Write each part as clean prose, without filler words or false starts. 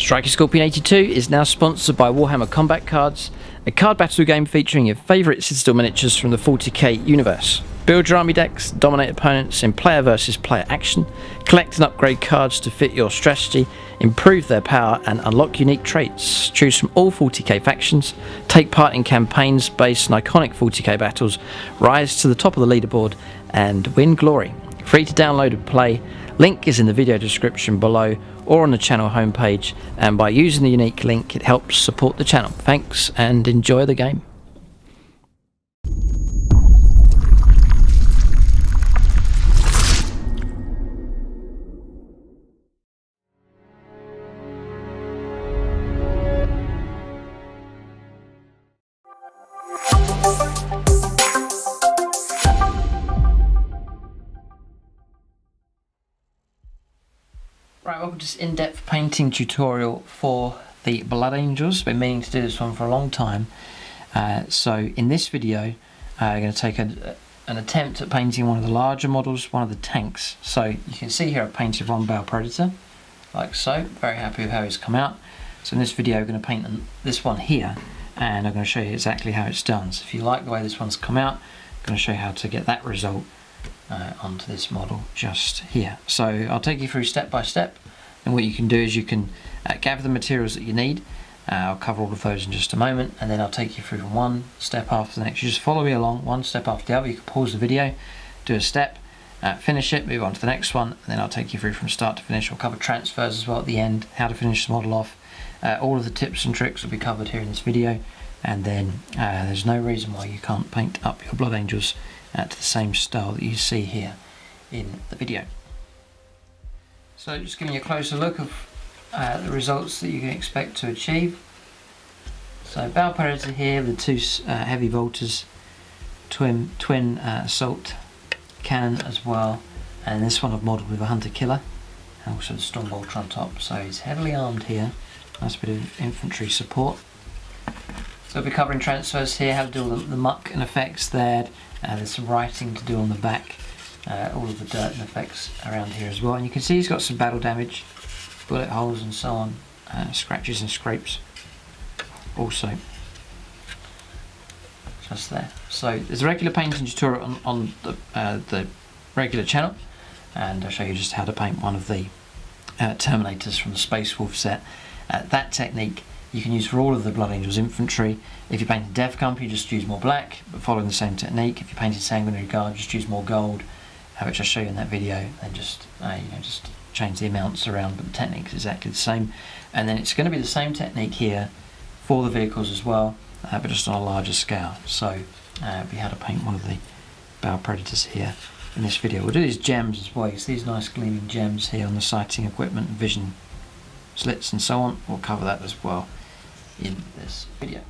Striker Scorpion 82 is now sponsored by Warhammer Combat Cards, a card battle game featuring your favourite Citadel miniatures from the 40k universe. Build your army decks, dominate opponents in player versus player action, collect and upgrade cards to fit your strategy, improve their power and unlock unique traits. Choose from all 40k factions, take part in campaigns based on iconic 40k battles, rise to the top of the leaderboard and win glory. Free to download and play. Link is in the video description below or on the channel homepage, and by using the unique link it helps support the channel. Thanks and enjoy the game. Right, welcome to this in-depth painting tutorial for the Blood Angels. Been meaning to do this one for a long time. So in this video, I'm going to take an attempt at painting one of the larger models, one of the tanks. So you can see here I've painted one Baal Predator, like so. Very happy with how it's come out. So in this video, I'm going to paint this one here, and I'm going to show you exactly how it's done. So if you like the way this one's come out, I'm going to show you how to get that result onto this model just here. So I'll take you through step by step, and what you can do is you can gather the materials that you need. I'll cover all of those in just a moment, and then I'll take you through from one step after the next. You just follow me along one step after the other. You can pause the video, do a step, finish it, move on to the next one, and then I'll take you through from start to finish. I'll cover transfers as well at the end, how to finish the model off. All of the tips and tricks will be covered here in this video, and then there's no reason why you can't paint up your Blood Angels to the same style that you see here in the video. So just giving you a closer look of the results that you can expect to achieve. So Baal Predator here with the two heavy bolters, twin assault cannon as well, and this one I've modelled with a hunter killer, and also the storm bolter on top. So he's heavily armed here, nice bit of infantry support. So we'll be covering transfers here, how to do all the muck and effects there. There's some writing to do on the back, all of the dirt and effects around here as well. And you can see he's got some battle damage, bullet holes and so on, scratches and scrapes also just there. So there's a regular painting tutorial on the regular channel, and I'll show you just how to paint one of the Terminators from the Space Wolf set. That technique you can use for all of the Blood Angels infantry. If you're painting Death Company, just use more black, but following the same technique. If you're painting Sanguinary Guard, just use more gold, which I'll show you in that video, and just just change the amounts around, but the technique is exactly the same. And then it's going to be the same technique here for the vehicles as well, but just on a larger scale. So we how to paint one of the Baal Predators here in this video. We'll do these gems as well. You see these nice gleaming gems here on the sighting equipment, vision slits and so on. We'll cover that as well in this video.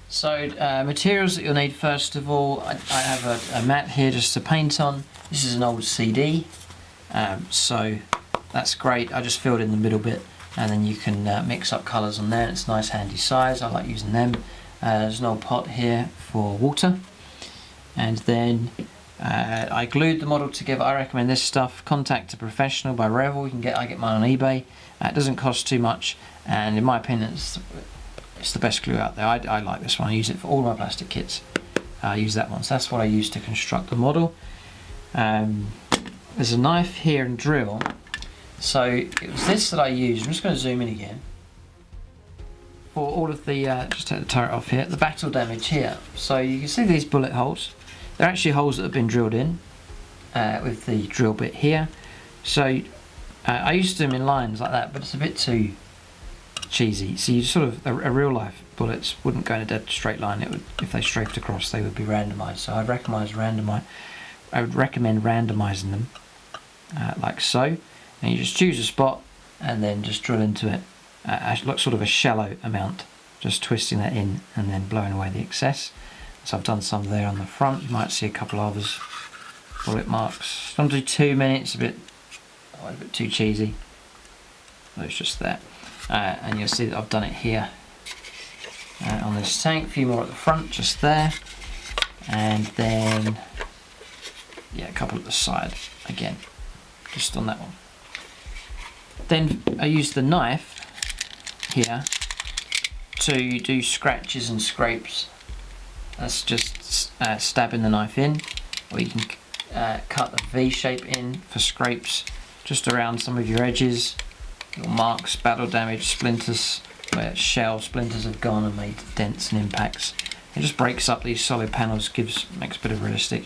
So materials that you'll need, first of all, I have a mat here just to paint on. This is an old CD, so that's great. I just filled in the middle bit, and then you can mix up colours on there. It's a nice handy size, I like using them. There's an old pot here for water, and then I glued the model together. I recommend this stuff. Contact a Professional by Revel. I get mine on eBay. It doesn't cost too much, and in my opinion it's the best glue out there. I like this one. I use it for all my plastic kits. I use that one. So that's what I use to construct the model. There's a knife here and drill. So it was this that I used. I'm just going to zoom in again. For all of the, just take the turret off here, the battle damage here. So you can see these bullet holes. They're actually holes that have been drilled in with the drill bit here. So I used to do them in lines like that, but it's a bit too cheesy. So you sort of, a real life bullets wouldn't go in a dead straight line. It would, if they strafed across, they would be randomized. So I would recommend randomizing them like so. And you just choose a spot and then just drill into it, sort of a shallow amount, just twisting that in and then blowing away the excess. So I've done some there on the front. You might see a couple others, bullet marks. Don't do too many, it's a bit too cheesy. So it's just that. And you'll see that I've done it here on this tank. A few more at the front, just there. And then, yeah, a couple at the side again, just on that one. Then I use the knife here to do scratches and scrapes. That's just stabbing the knife in, or you can cut a V shape in for scrapes just around some of your edges, little marks, battle damage, splinters, where shell splinters have gone and made dents and impacts. It just breaks up these solid panels, makes a bit of realistic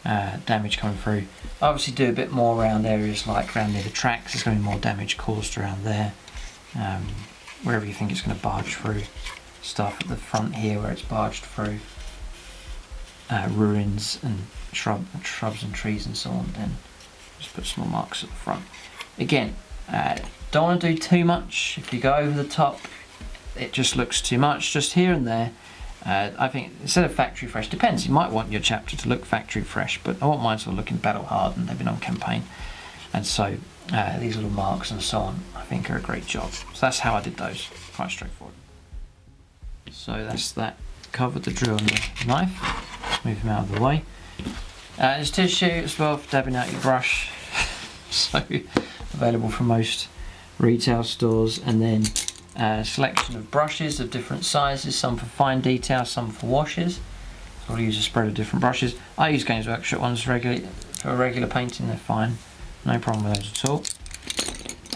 damage coming through. I obviously do a bit more around areas like around near the tracks. There's going to be more damage caused around there, wherever you think it's going to barge through. Stuff at the front here where it's barged through, ruins and shrubs and trees and so on. Then just put small marks at the front. Again, don't want to do too much. If you go over the top, it just looks too much. Just here and there. I think instead of factory fresh, depends. You might want your chapter to look factory fresh, but I want mine to look battle hardened. They've been on campaign, and so these little marks and so on, I think, are a great job. So that's how I did those. Quite straightforward. So that's that. Covered the drill and the knife. Move them out of the way. There's tissue as well for dabbing out your brush. So available from most retail stores, and then a selection of brushes of different sizes, some for fine detail, some for washes. So I'll use a spread of different brushes. I use Games Workshop ones regularly for regular painting. They're fine, no problem with those at all.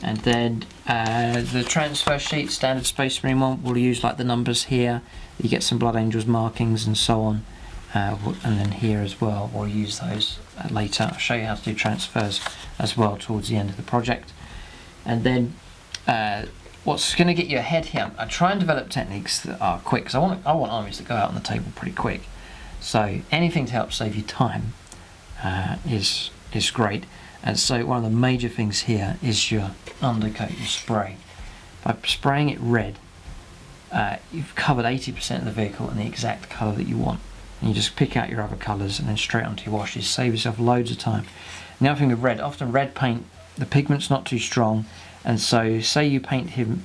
And then the transfer sheet, standard Space Marine one, we'll use like the numbers here. You get some Blood Angels markings and so on, and then here as well. We'll use those later. I'll show you how to do transfers as well towards the end of the project. And then what's going to get you ahead here, I try and develop techniques that are quick, because I want armies that go out on the table pretty quick. So anything to help save you time is great. And so one of the major things here is your undercoat, your spray. By spraying it red, you've covered 80% of the vehicle in the exact colour that you want. And you just pick out your other colours and then straight onto your washes. Save yourself loads of time. And the other thing with red, often red paint, the pigment's not too strong. And so say you paint him,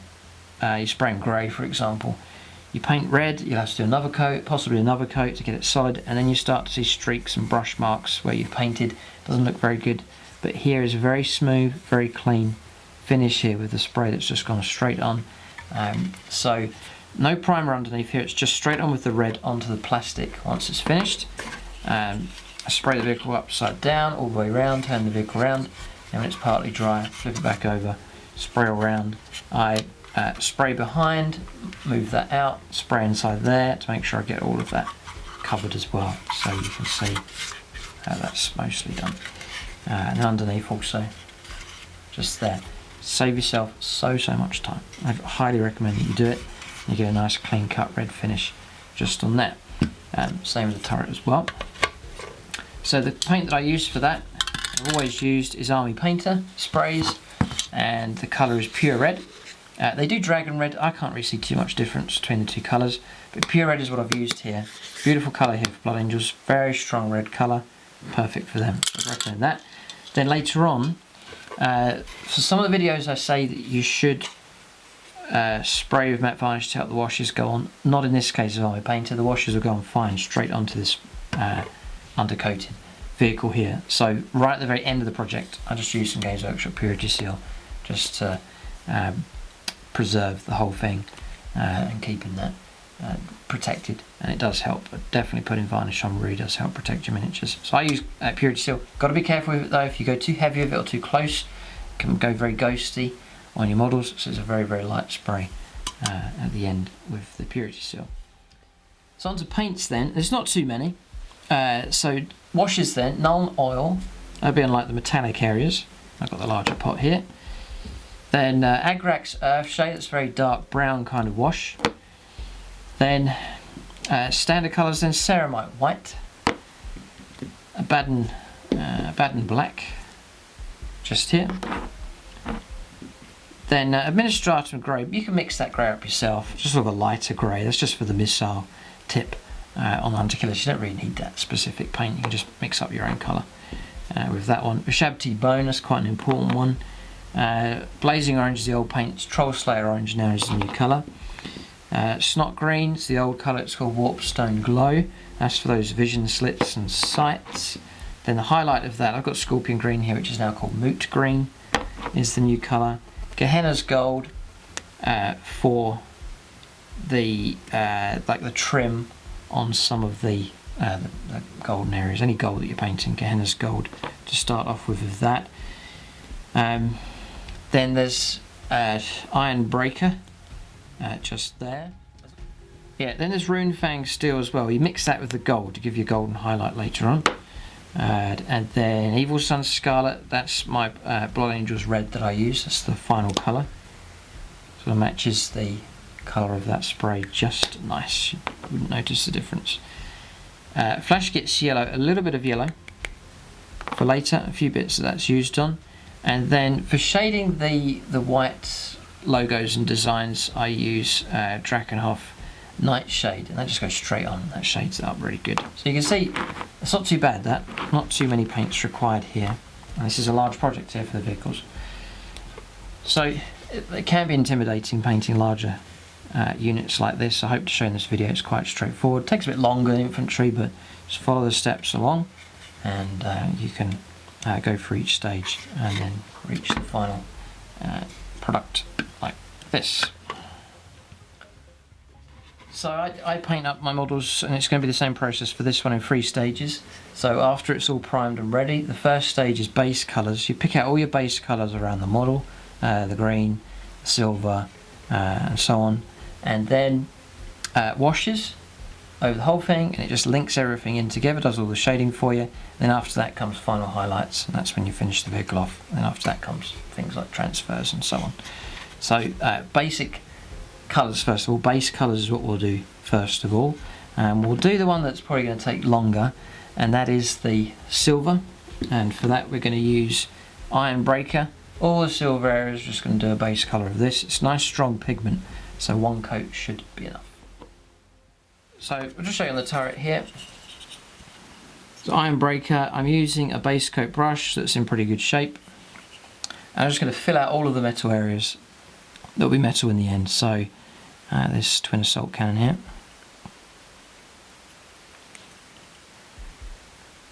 you spray him grey for example, you paint red, you'll have to do another coat, possibly another coat to get it solid, and then you start to see streaks and brush marks where you've painted. Doesn't look very good, but here is a very smooth, very clean finish here with the spray that's just gone straight on. So no primer underneath here, it's just straight on with the red onto the plastic once it's finished. I spray the vehicle upside down all the way around, turn the vehicle around, and when it's partly dry, flip it back over, spray all around. I spray behind, move that out, spray inside there to make sure I get all of that covered as well, so you can see how that's mostly done. And underneath also, just there. Save yourself so much time. I highly recommend that you do it. You get a nice clean cut red finish just on that. Same with the turret as well. So the paint that I use for that, I've always used, is Army Painter sprays, and the colour is pure red. They do dragon red. I can't really see too much difference between the two colours, but pure red is what I've used here. Beautiful colour here for Blood Angels, very strong red colour, perfect for them. I recommend that. Then later on, for some of the videos I say that you should spray with matte varnish to help the washes go on. Not in this case of Army Painter, the washes will go on fine straight onto this undercoated vehicle here. So right at the very end of the project, I just used some Games Workshop Purity Seal just to preserve the whole thing and keeping that protected, and it does help. But definitely putting varnish on really does help protect your miniatures. So I use Purity Seal. Got to be careful with it though. If you go too heavy with it or too close, it can go very ghosty on your models. So it's a very light spray at the end with the Purity Seal. So on to paints then. There's not too many. So washes then, Nuln oil. That'd be unlike the metallic areas. I've got the larger pot here. Then Agrax Earthshade, that's very dark brown kind of wash. Then standard colours, then Ceremite white, Abaddon black, just here. Then Administratum grey. You can mix that grey up yourself, just sort of a lighter grey. That's just for the missile tip on the hunter killers. You don't really need that specific paint. You can just mix up your own colour with that one. Ushabti bone, that's quite an important one. Blazing orange is the old paint. Troll Slayer orange now is the new colour. Snot green is the old colour. It's called Warpstone glow. That's for those vision slits and sights. Then the highlight of that, I've got Scorpion green here, which is now called Moot green, is the new colour. Gehenna's gold for the like the trim on some of the golden areas. Any gold that you're painting, Gehenna's gold to start off with that. Then there's Ironbreaker just there. Yeah, then there's Runefang steel as well. You mix that with the gold to give you a golden highlight later on. And then Evil Sunz Scarlet, that's my Blood Angels red that I use. That's the final colour. Sort of matches the colour of that spray just nice. You wouldn't notice the difference. Flash Gitz yellow, a little bit of yellow for later, a few bits that's used on. And then for shading the white logos and designs, I use Drakenhof Nightshade, and that just goes straight on. That shades it up really good. So you can see it's not too bad, that. Not too many paints required here. And this is a large project here for the vehicles. So it can be intimidating painting larger units like this. I hope to show in this video it's quite straightforward. It takes a bit longer than infantry, but just follow the steps along and you can go through each stage and then reach the final product like this. So I paint up my models, and it's going to be the same process for this one in 3 stages. So after it's all primed and ready, the first stage is base colours. You pick out all your base colours around the model, the green, silver, and so on, and then washes over the whole thing, and it just links everything in together, does all the shading for you. Then after that comes final highlights, and that's when you finish the vehicle off. And after that comes things like transfers and so on. So basic colours first of all. Base colours is what we'll do first of all. We'll do the one that's probably going to take longer, and that is the silver. And for that we're going to use Ironbreaker. All the silver areas, just going to do a base colour of this. It's nice strong pigment, so 1 coat should be enough. So I'll just show you on the turret here. So Ironbreaker, I'm using a base coat brush that's in pretty good shape. And I'm just going to fill out all of the metal areas. There'll be metal in the end. So this twin assault cannon here.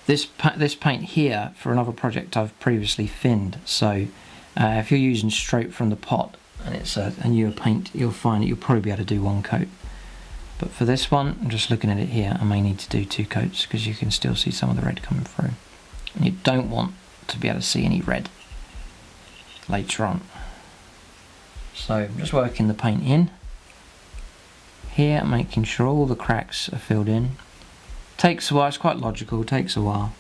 This paint here for another project I've previously thinned. So if you're using straight from the pot and it's a newer paint, you'll find that you'll probably be able to do 1 coat. But for this one, I'm just looking at it here, I may need to do 2 coats because you can still see some of the red coming through. And you don't want to be able to see any red later on. So I'm just working the paint in here, making sure all the cracks are filled in. Takes a while, it's quite logical, takes a while.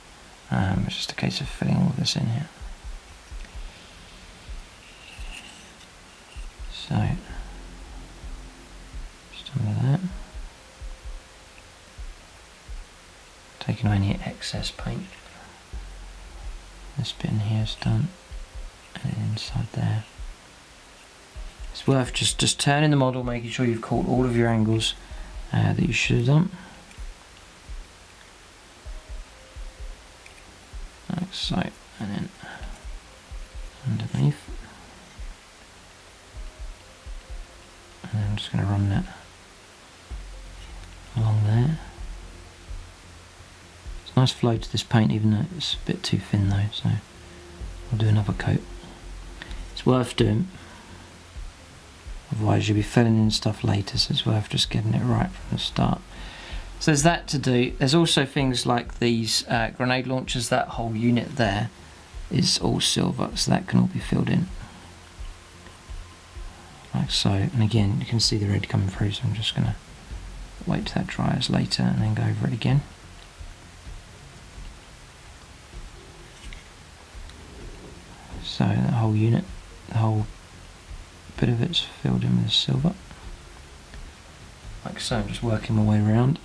It's just a case of filling all of this in here. So, just under that. Taking away any excess paint. This bit in here is done, and then inside there. It's worth just turning the model, making sure you've caught all of your angles that you should have done. Like so, and then underneath. And then I'm just going to run that along there. It's a nice flow to this paint, even though it's a bit too thin though, so I'll do another coat. It's worth doing, otherwise you'll be filling in stuff later, so it's worth just getting it right from the start. So there's that to do. There's also things like these grenade launchers. That whole unit there is all silver, so that can all be filled in. Like so, and again you can see the red coming through, so I'm just going to wait till that dries later and then go over it again. So that whole unit, the whole bit of it's filled in with silver. Like so, I'm just working my way around.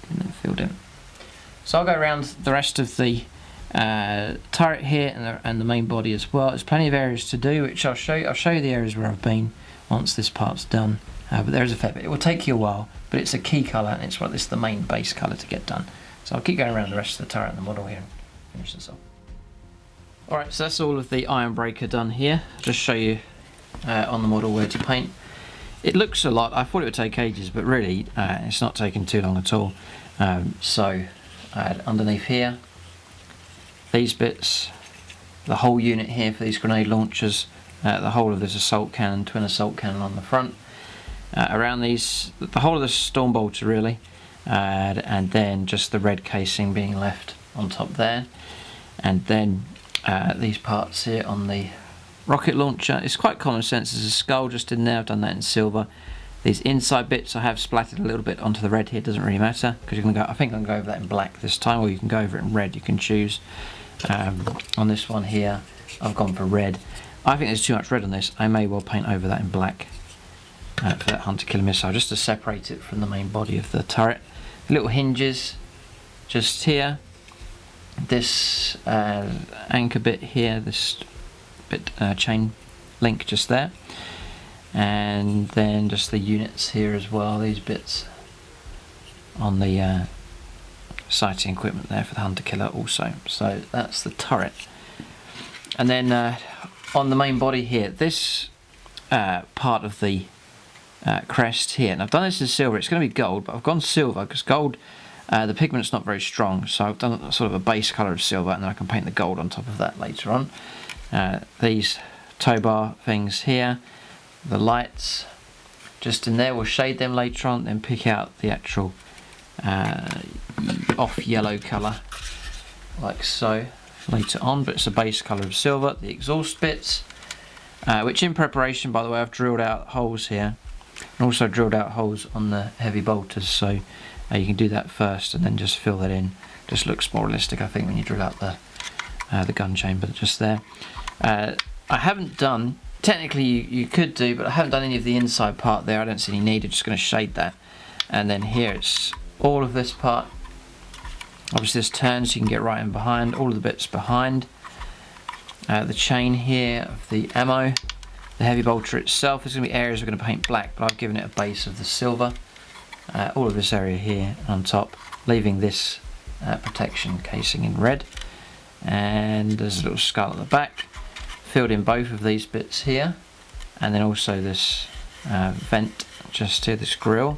Getting that filled in. So I'll go around the rest of the turret here and the main body as well. There's plenty of areas to do, which I'll show you. I'll show you the areas where I've been once this part's done. But there is a fair bit. It will take you a while, but it's a key colour, and it's the main base colour to get done. So I'll keep going around the rest of the turret and the model here and finish this off. Alright, so that's all of the Ironbreaker done here. I'll just show you on the model where to paint. It looks a lot. I thought it would take ages, but really it's not taking too long at all. So underneath here, these bits the whole unit here for these grenade launchers, the whole of this assault cannon, twin assault cannon on the front, around these, the whole of the storm bolter really, and then just the red casing being left on top there, and then these parts here on the rocket launcher. It's quite common sense. There's a skull just in there. I've done that in silver. These inside bits I have splattered a little bit onto the red here. It doesn't really matter because you're going to go. I think I'm going to go over that in black this time, or you can go over it in red. You can choose. On this one here, I've gone for red. I think there's too much red on this. I may well paint over that in black for that hunter killer missile, just to separate it from the main body of the turret. Little hinges just here. This anchor bit here. This bit chain link just there. And then just the units here as well, these bits on the sighting equipment there for the hunter killer also. So that's the turret. And then on the main body here, this part of the crest here, and I've done this in silver. It's going to be gold, but I've gone silver because gold, the pigment's not very strong, so I've done sort of a base colour of silver, and then I can paint the gold on top of that later on. These tow bar things here, the lights just in there, we'll shade them later on, then pick out the actual off yellow colour like so later on, but it's a base colour of silver. The exhaust bits, which in preparation, by the way, I've drilled out holes here and also drilled out holes on the heavy bolters, so you can do that first and then just fill that in. Just looks more realistic, I think, when you drill out the gun chamber just there. I haven't done, technically you could do, but I haven't done any of the inside part there. I don't see any need. I'm just going to shade that. And then here it's all of this part. Obviously this turns, so you can get right in behind, all of the bits behind. The chain here of the ammo. The heavy bolter itself, there's going to be areas we're going to paint black, but I've given it a base of the silver. All of this area here on top, leaving this protection casing in red. And there's a little skull at the back. Filled in both of these bits here, and then also this vent just here, this grill,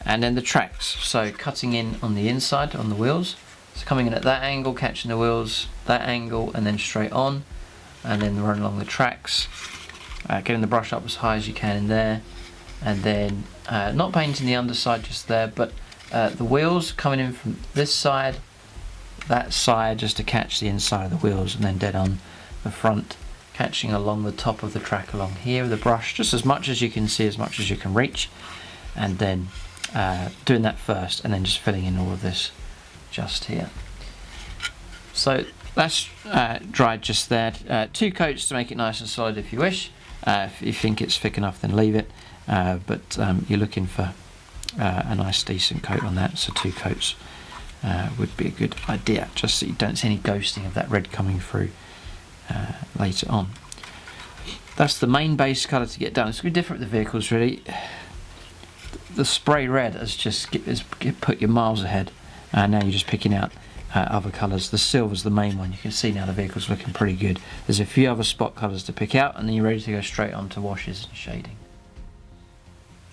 and then the tracks. So cutting in on the inside on the wheels, so coming in at that angle, catching the wheels, that angle, and then straight on, and then run along the tracks, getting the brush up as high as you can in there, and then not painting the underside just there, but the wheels coming in from this side, that side, just to catch the inside of the wheels, and then dead on the front, catching along the top of the track along here with a brush, just as much as you can see, as much as you can reach, and then doing that first, and then just filling in all of this just here. So that's dried just there. 2 coats to make it nice and solid if you wish. If you think it's thick enough, then leave it, but you're looking for a nice decent coat on that, so 2 coats would be a good idea, just so you don't see any ghosting of that red coming through later on. That's the main base colour to get done. It's going to be different with the vehicles really. The spray red has just put you miles ahead, and now you're just picking out other colours. The silver's the main one. You can see now the vehicle's looking pretty good. There's a few other spot colours to pick out, and then you're ready to go straight on to washes and shading.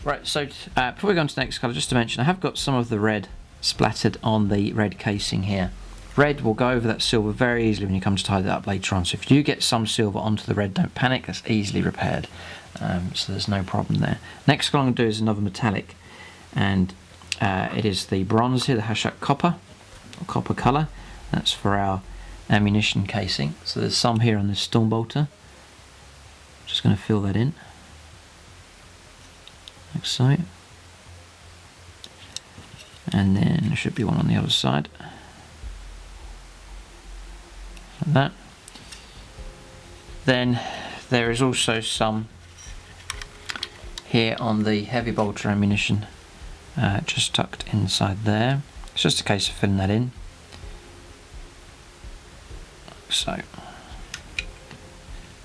Right, so before we go on to the next colour, just to mention, I have got some of the red splattered on the red casing here. Red will go over that silver very easily when you come to tidy that up later on. So if you do get some silver onto the red, don't panic, that's easily repaired. So there's no problem there. Next one I'm going to do is another metallic, and it is the bronze here, the Hashut copper, or copper colour. That's for our ammunition casing. So there's some here on this storm bolter. Just going to fill that in, like so. And then there should be one on the other side. Like that. Then there is also some here on the heavy bolter ammunition, just tucked inside there. It's just a case of filling that in. So,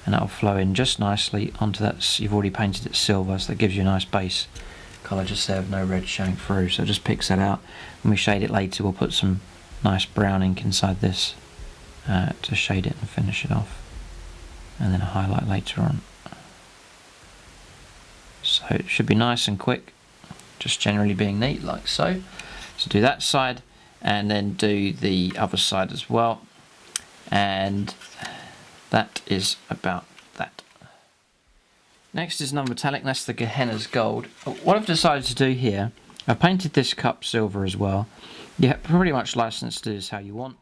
and that'll flow in just nicely onto that. You've already painted it silver, so that gives you a nice base colour just there with no red showing through. So it just picks that out. When we shade it later, we'll put some nice brown ink inside this to shade it and finish it off, and then a highlight later on. So it should be nice and quick, just generally being neat like so. So do that side and then do the other side as well. and that is about that. Next is non-metallic, and that's the Gehenna's gold. What I've decided to do here, I've painted this cup silver as well. You pretty much licensed to do this how you want.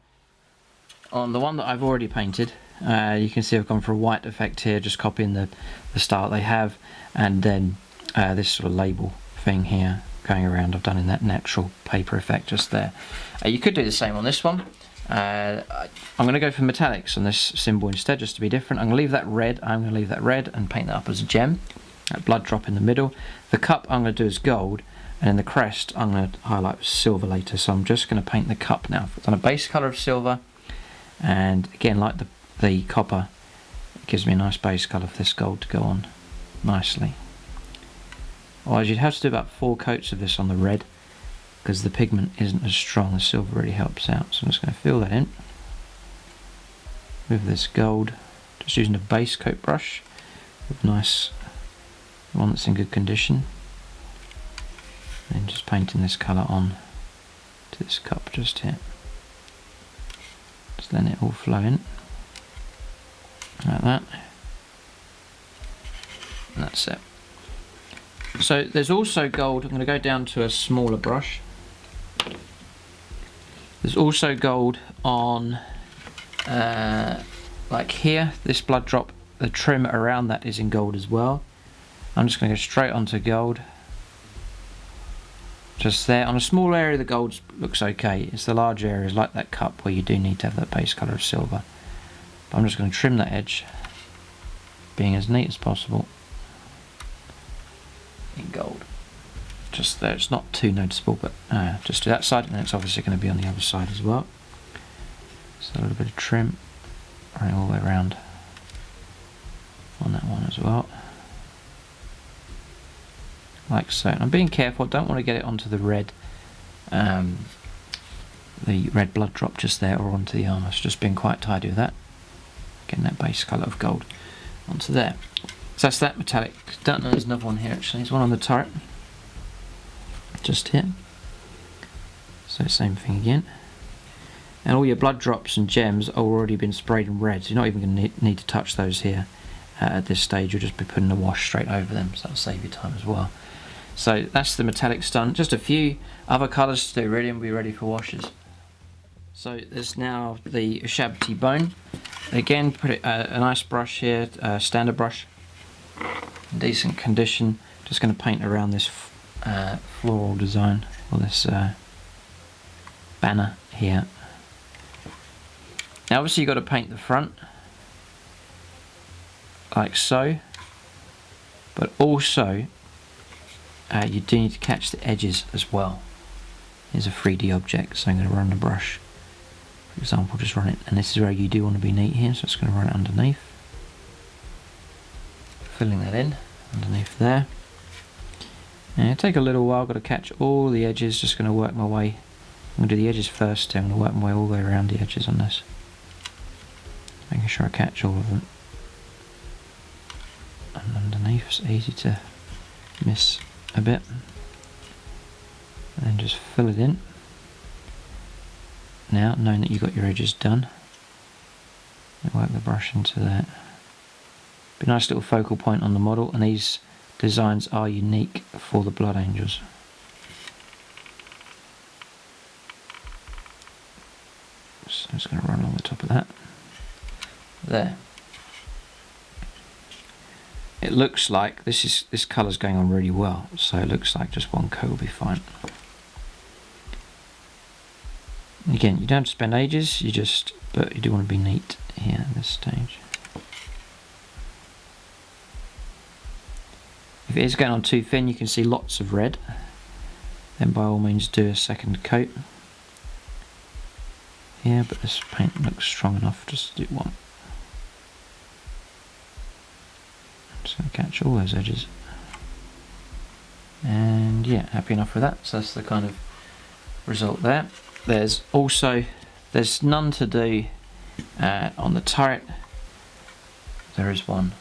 On the one that I've already painted, you can see I've gone for a white effect here, just copying the style they have, and then this sort of label thing here going around I've done in that natural paper effect just there. You could do the same on this one. I'm going to go for metallics on this symbol instead, just to be different. I'm going to leave that red. I'm going to leave that red and paint that up as a gem. That blood drop in the middle. The cup I'm going to do as gold, and then the crest I'm going to highlight with silver later. So I'm just going to paint the cup now. I've done a base colour of silver, and again, like the copper, it gives me a nice base colour for this gold to go on nicely. Otherwise, you'd have to do about 4 coats of this on the red, because the pigment isn't as strong. The silver really helps out. So I'm just going to fill that in with this gold, just using a base coat brush with nice one that's in good condition, and just painting this colour on to this cup just here. Just letting it all flow in like that, and that's it. So there's also gold. I'm going to go down to a smaller brush. There's also gold on like here, this blood drop, the trim around that is in gold as well. I'm just going to go straight onto gold, just there. On a small area the gold looks okay. It's the large areas like that cup where you do need to have that base colour of silver. But I'm just going to trim that edge, being as neat as possible in gold. Just there, it's not too noticeable, but just to that side, and then it's obviously going to be on the other side as well. So a little bit of trim running all the way around on that one as well, like so. And I'm being careful, I don't want to get it onto the red blood drop just there, or onto the armour. So just being quite tidy with that, getting that base colour of gold onto there. So that's that metallic. Don't know, there's another one here actually. There's one on the turret, just here. So same thing again. And all your blood drops and gems are already been sprayed in red, so you're not even going to need to touch those here at this stage. You'll just be putting the wash straight over them, so that'll save you time as well. So that's the metallics done. Just a few other colours to do really, and we'll be ready for washes. So there's now the Ushabti bone. Again, put it a nice brush here, standard brush, in decent condition. Just going to paint around this floral design, or this banner here. Now obviously you've got to paint the front like so, but also you do need to catch the edges as well. Here's a 3D object, so I'm going to run the brush, for example, just run it, and this is where you do want to be neat here, so it's going to run it underneath, filling that in underneath there. And it'll take a little while, got to catch all the edges. Just going to work my way, I'm going to do the edges first, I'm going to work my way all the way around the edges on this, making sure I catch all of them. And underneath it's easy to miss a bit, and then just fill it in. Now, knowing that you've got your edges done, work the brush into that. Be a nice little focal point on the model, and these designs are unique for the Blood Angels. So I'm just going to run along the top of that. There. It looks like this colour's going on really well, so it looks like just one coat will be fine. Again, you don't have to spend ages, but you do want to be neat here at this stage. If it is going on too thin, you can see lots of red, then by all means do a second coat here, but this paint looks strong enough, just do one. I'm just going to catch all those edges, and yeah, happy enough with that. So that's the kind of result there. There's none to do on the turret. There is one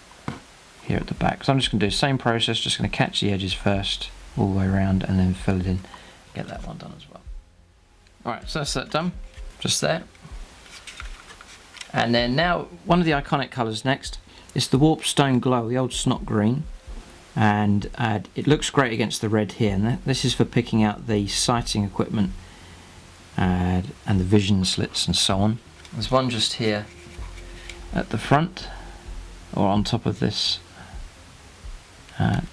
here at the back, so I'm just going to do the same process, just going to catch the edges first all the way around and then fill it in, get that one done as well. Alright, so that's that done, just there. And then now one of the iconic colours next is the Warpstone Glow, the old snot green, and it looks great against the red here, and this is for picking out the sighting equipment and the vision slits and so on. There's one just here at the front, or on top of this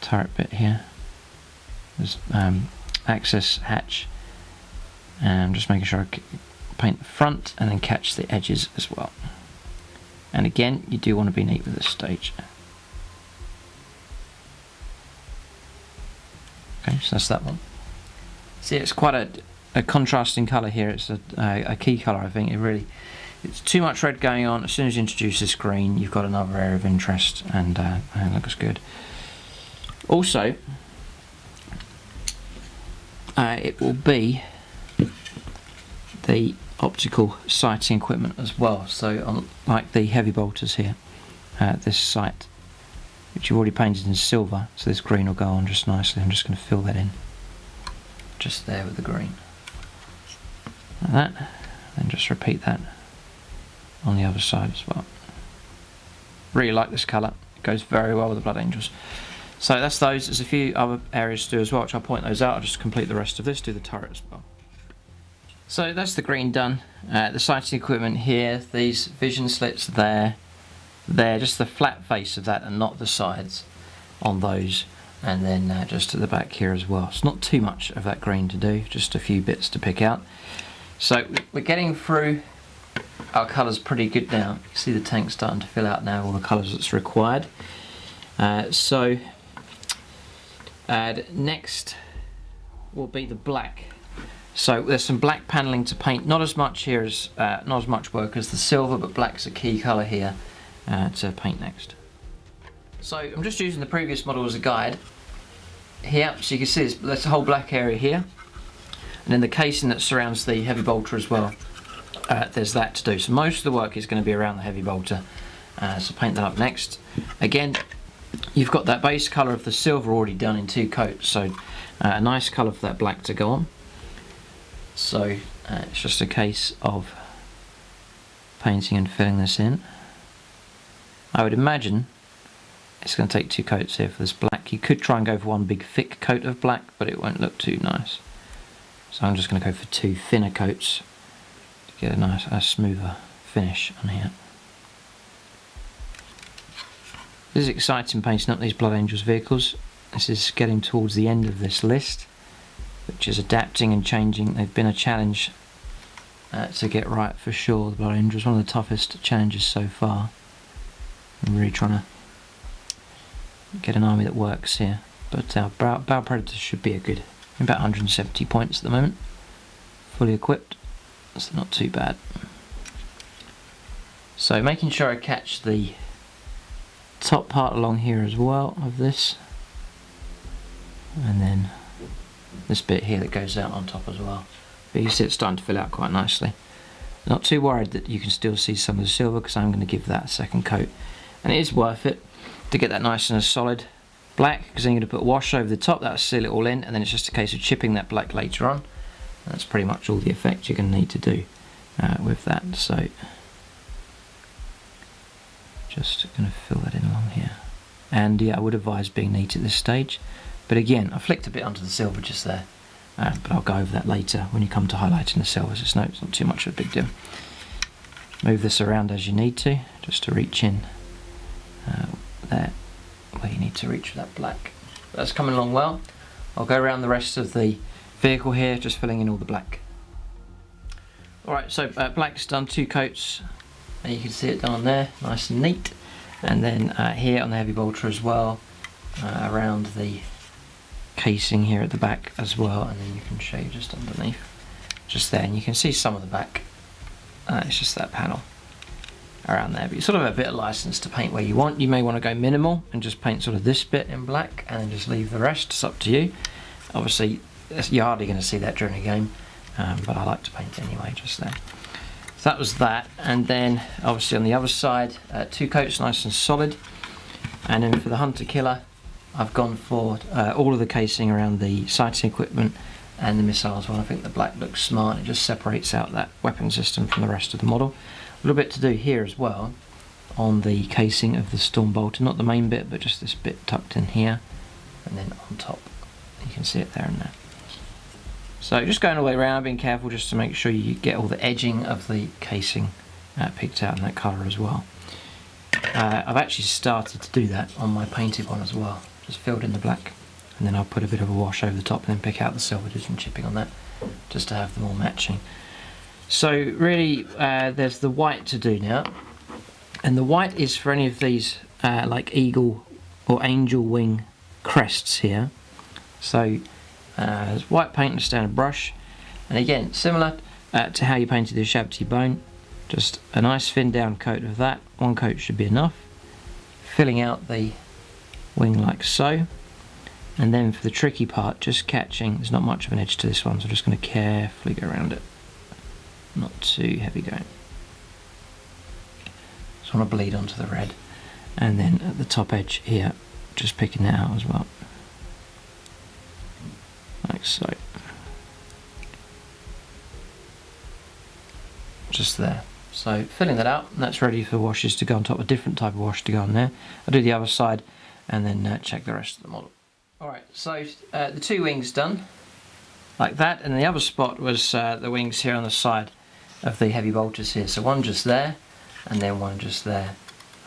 turret bit here. There's access hatch, and I'm just making sure I paint the front and then catch the edges as well. And again, you do want to be neat with this stage. Okay, so that's that one. See, it's quite a contrasting colour here. It's a key colour, I think. It's too much red going on. As soon as you introduce this green, you've got another area of interest, and it looks good. Also, it will be the optical sighting equipment as well. So, like the heavy bolters here, this sight, which you've already painted in silver, so this green will go on just nicely. I'm just going to fill that in, just there with the green, like that, and just repeat that on the other side as well. Really like this colour, it goes very well with the Blood Angels. So that's those. There's a few other areas to do as well, which I'll point those out. I'll just complete the rest of this, do the turret as well. So that's the green done. The sighting equipment here, these vision slits there, just the flat face of that and not the sides on those, and then just at the back here as well. It's not too much of that green to do, just a few bits to pick out. So we're getting through our colours pretty good now. You can see the tank starting to fill out now, all the colours that's required. Next will be the black. So there's some black panelling to paint. Not as much here as not as much work as the silver, but black's a key colour here to paint next. So I'm just using the previous model as a guide here. So you can see there's a whole black area here, and then the casing that surrounds the heavy bolter as well. There's that to do. So most of the work is going to be around the heavy bolter. So paint that up next. Again, you've got that base colour of the silver already done in 2 coats, so a nice colour for that black to go on. So it's just a case of painting and filling this in. I would imagine it's going to take 2 coats here for this black. You could try and go for one big thick coat of black, but it won't look too nice. So I'm just going to go for 2 thinner coats to get a nice, smoother finish on here. This is exciting, painting up these Blood Angels vehicles. This is getting towards the end of this list, which is adapting and changing. They've been a challenge to get right for sure. The Blood Angels, one of the toughest challenges so far. I'm really trying to get an army that works here. But our Baal Predator should be about 170 points at the moment, fully equipped. That's not too bad. So making sure I catch the top part along here as well of this, and then this bit here that goes out on top as well. But you can see it's starting to fill out quite nicely. Not too worried that you can still see some of the silver, because I'm going to give that a second coat, and it is worth it to get that nice and a solid black, because then you're going to put wash over the top, that'll seal it all in, and then it's just a case of chipping that black later on. That's pretty much all the effect you're going to need to do with that. So just going to fill that in along here, and yeah, I would advise being neat at this stage, but again I flicked a bit onto the silver just there, but I'll go over that later when you come to highlighting the silvers. It's not too much of a big deal. Move this around as you need to, just to reach in there where you need to reach with that black. That's coming along well. I'll go around the rest of the vehicle here, just filling in all the black. Alright, so black's done 2 coats, and you can see it down there, nice and neat. And then here on the heavy bolter as well, around the casing here at the back as well, and then you can show you just underneath, just there, and you can see some of the back. It's just that panel around there, but you sort of have a bit of license to paint where you want. You may want to go minimal and just paint sort of this bit in black and then just leave the rest. It's up to you. Obviously you're hardly going to see that during a game, but I like to paint anyway, just there. So that was that, and then obviously on the other side, 2 coats nice and solid. And then for the Hunter Killer, I've gone for all of the casing around the sighting equipment and the missiles one. I think the black looks smart, it just separates out that weapon system from the rest of the model. A little bit to do here as well on the casing of the Storm Bolter, not the main bit, but just this bit tucked in here, and then on top. You can see it there and there. So just going all the way around, being careful just to make sure you get all the edging of the casing picked out in that colour as well. I've actually started to do that on my painted one as well. Just filled in the black, and then I'll put a bit of a wash over the top and then pick out the silver, do some chipping on that, just to have them all matching. So really there's the white to do now, and the white is for any of these like eagle or angel wing crests here. So there's white paint and a standard brush, and again similar to how you painted the Ushabti bone, just a nice thin down coat of that. One coat should be enough, filling out the wing like so. And then for the tricky part, just catching, there's not much of an edge to this one, so I'm just going to carefully go around it, not too heavy going. Just want to bleed onto the red, and then at the top edge here, just picking that out as well, like so. Just there. So filling that out, and that's ready for washes to go on top, a different type of wash to go on there. I'll do the other side and then check the rest of the model. Alright, so the two wings done, like that, and the other spot was the wings here on the side of the heavy bolters here. So one just there, and then one just there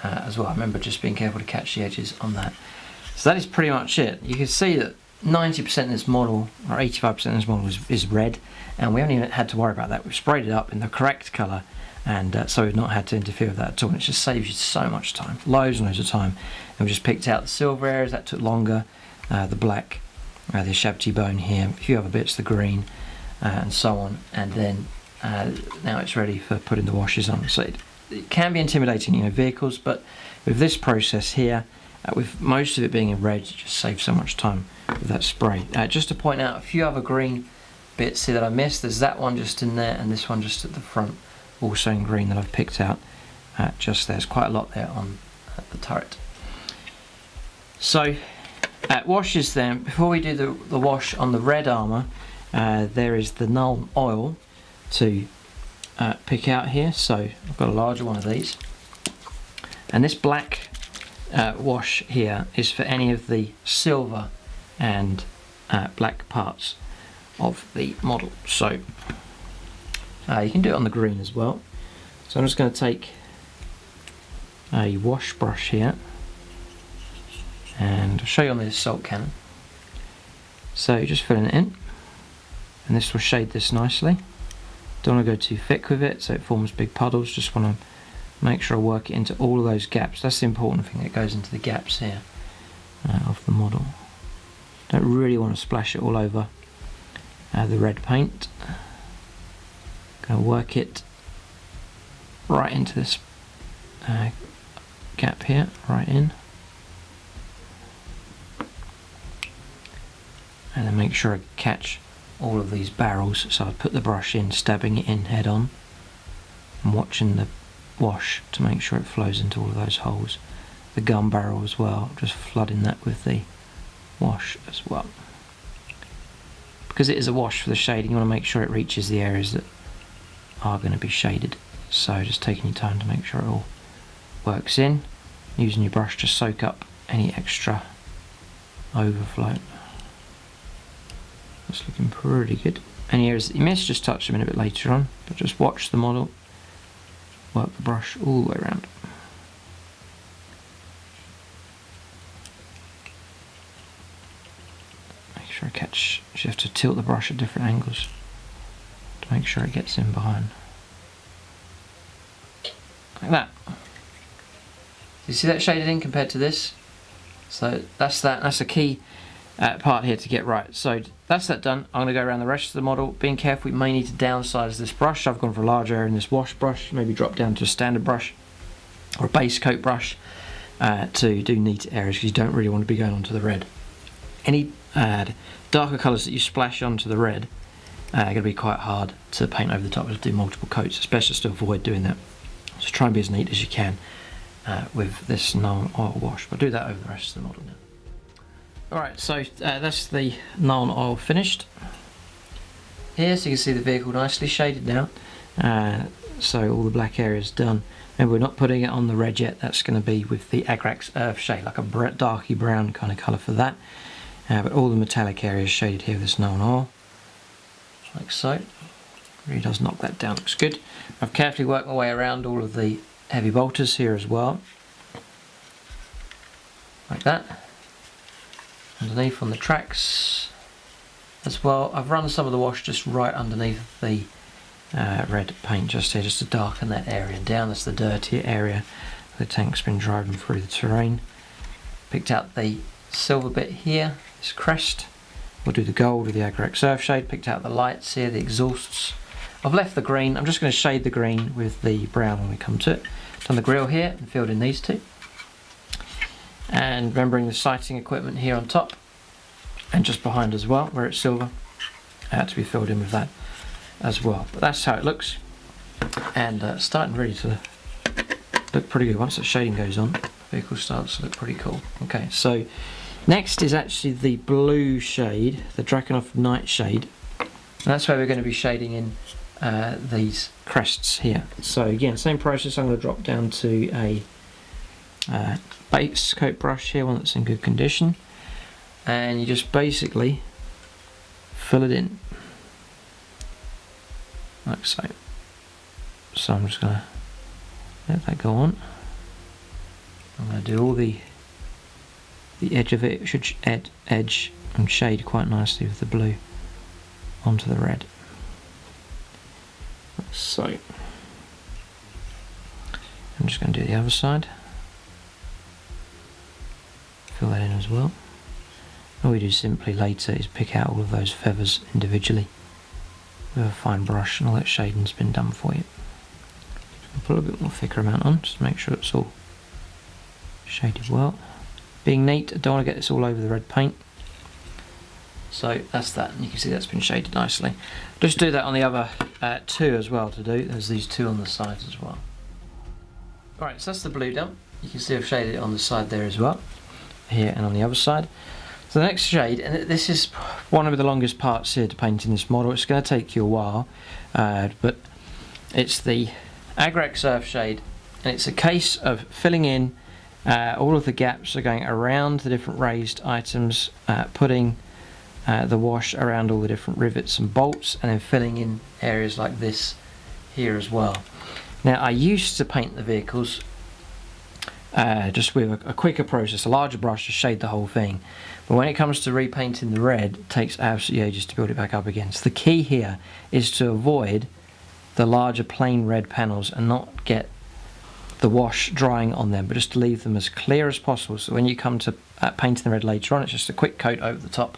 as well. Remember just being careful to catch the edges on that. So that is pretty much it. You can see that 90% of this model, or 85% of this model is red, and we haven't even had to worry about that. We've sprayed it up in the correct colour, and so we've not had to interfere with that at all, and it just saves you so much time, loads and loads of time. And we just picked out the silver areas, that took longer, the black, the Ushabti bone here, a few other bits, the green, and so on, and then now it's ready for putting the washes on. So it can be intimidating, you know, vehicles, but with this process here, with most of it being in red, it just saves so much time with that spray. Just to point out a few other green bits here that I missed, there's that one just in there, and this one just at the front, also in green, that I've picked out just there. There's quite a lot there on the turret. So washes then, before we do the wash on the red armour, there is the Nuln oil to pick out here. So I've got a larger one of these, and this black wash here is for any of the silver and black parts of the model. So you can do it on the green as well. So I'm just going to take a wash brush here, and I'll show you on the salt cannon. So just filling it in, and this will shade this nicely. Don't want to go too thick with it so it forms big puddles. Just want to make sure I work it into all of those gaps. That's the important thing, that goes into the gaps here of the model. Don't really want to splash it all over the red paint. Going to work it right into this gap here, right in, and then make sure I catch all of these barrels. So I'd put the brush in, stabbing it in head on, and watching the wash to make sure it flows into all of those holes. The gun barrel as well, just flooding that with the wash as well. Because it is a wash for the shading, you want to make sure it reaches the areas that are going to be shaded. So just taking your time to make sure it all works in, using your brush to soak up any extra overflow. That's looking pretty good. Any areas that you miss, just touch them in a bit later on, but just watch the model, work the brush all the way around. Make sure I catch, you have to tilt the brush at different angles to make sure it gets in behind. Like that. You see that shaded in compared to this? So that's a key part here to get right. So that's that done. I'm going to go around the rest of the model, being careful. We may need to downsize this brush. I've gone for a large area in this wash brush, maybe drop down to a standard brush or a base coat brush to do neat areas, because you don't really want to be going onto the red. Any darker colours that you splash onto the red are going to be quite hard to paint over the top, to do multiple coats, especially to avoid doing that. So try and be as neat as you can with this Nuln oil wash. But do that over the rest of the model now. Alright, so that's the Nuln oil finished. Here, so you can see the vehicle nicely shaded now. so all the black area is done. And we're not putting it on the red yet, that's going to be with the Agrax Earthshade, like a darky brown kind of colour for that. But all the metallic area is shaded here with this Nuln oil, like so. Really does knock that down, looks good. I've carefully worked my way around all of the heavy bolters here as well, like that. Underneath on the tracks as well. I've run some of the wash just right underneath the red paint just here, just to darken that area down. That's the dirty area the tank's been driving through the terrain. Picked out the silver bit here, this crest. We'll do the gold with the Agrax Earthshade. Picked out the lights here, the exhausts. I've left the green. I'm just going to shade the green with the brown when we come to it. Done the grille here and filled in these two. And remembering the sighting equipment here on top and just behind as well, where it's silver, to be filled in with that as well. But that's how it looks, and starting really to look pretty good. Once the shading goes on, the vehicle starts to look pretty cool. Okay, so next is actually the blue shade, the Drakenhof Nightshade, and that's where we're going to be shading in these crests here. So again, same process. I'm going to drop down to a base coat brush here, one that's in good condition, and you just basically fill it in like so. So I'm just going to let that go on. I'm going to do all the edge of it. It should edge and shade quite nicely with the blue onto the red. So I'm just going to do the other side. Fill that in as well. All we do simply later is pick out all of those feathers individually with a fine brush, and all that shading's been done for you. I'll put a bit more thicker amount on just to make sure it's all shaded well. Being neat, I don't want to get this all over the red paint. So that's that, and you can see that's been shaded nicely. Just do that on the other two as well to do. There's these two on the sides as well. Alright, so that's the blue done. You can see I've shaded it on the side there as well, here and on the other side. So the next shade, and this is one of the longest parts here to paint in this model. It's going to take you a while, but it's the Agrax Earthshade, and it's a case of filling in all of the gaps are going around the different raised items, putting the wash around all the different rivets and bolts, and then filling in areas like this here as well. Now I used to paint the vehicles just with a quicker process, a larger brush to shade the whole thing, but when it comes to repainting the red, it takes absolutely ages to build it back up again. So the key here is to avoid the larger plain red panels and not get the wash drying on them, but just to leave them as clear as possible, so when you come to painting the red later on, it's just a quick coat over the top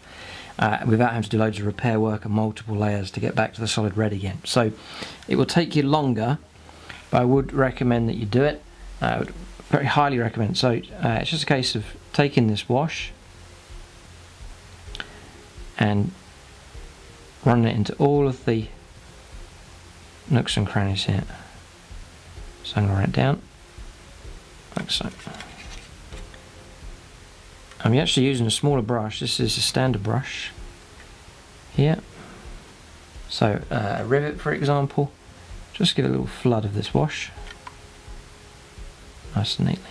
without having to do loads of repair work and multiple layers to get back to the solid red again. So it will take you longer, but I would recommend that you do it. I would very highly recommend. So it's just a case of taking this wash and running it into all of the nooks and crannies here. So I'm going to run it down like so. I'm actually using a smaller brush. This is a standard brush here. So a rivet, for example, just give it a little flood of this wash, nice and neatly.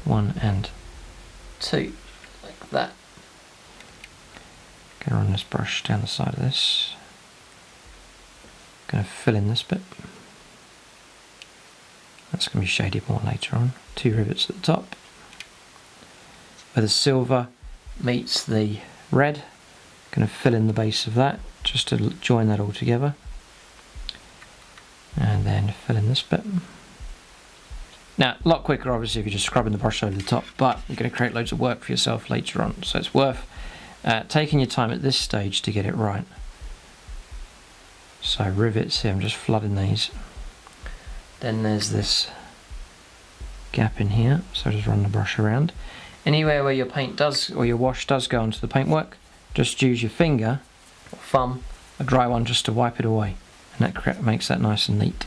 1 and 2, like that. Going to run this brush down the side of this. Going to fill in this bit. That's going to be shaded more later on. 2 rivets at the top, where the silver meets the red. Going to fill in the base of that just to join that all together, and then fill in this bit. Now, a lot quicker obviously if you're just scrubbing the brush over the top, but you're going to create loads of work for yourself later on, so it's worth taking your time at this stage to get it right. So rivets here, I'm just flooding these. Then there's this gap in here, so just run the brush around. Anywhere where your paint does, or your wash does go onto the paintwork, just use your finger or thumb, a dry one, just to wipe it away, and that makes that nice and neat.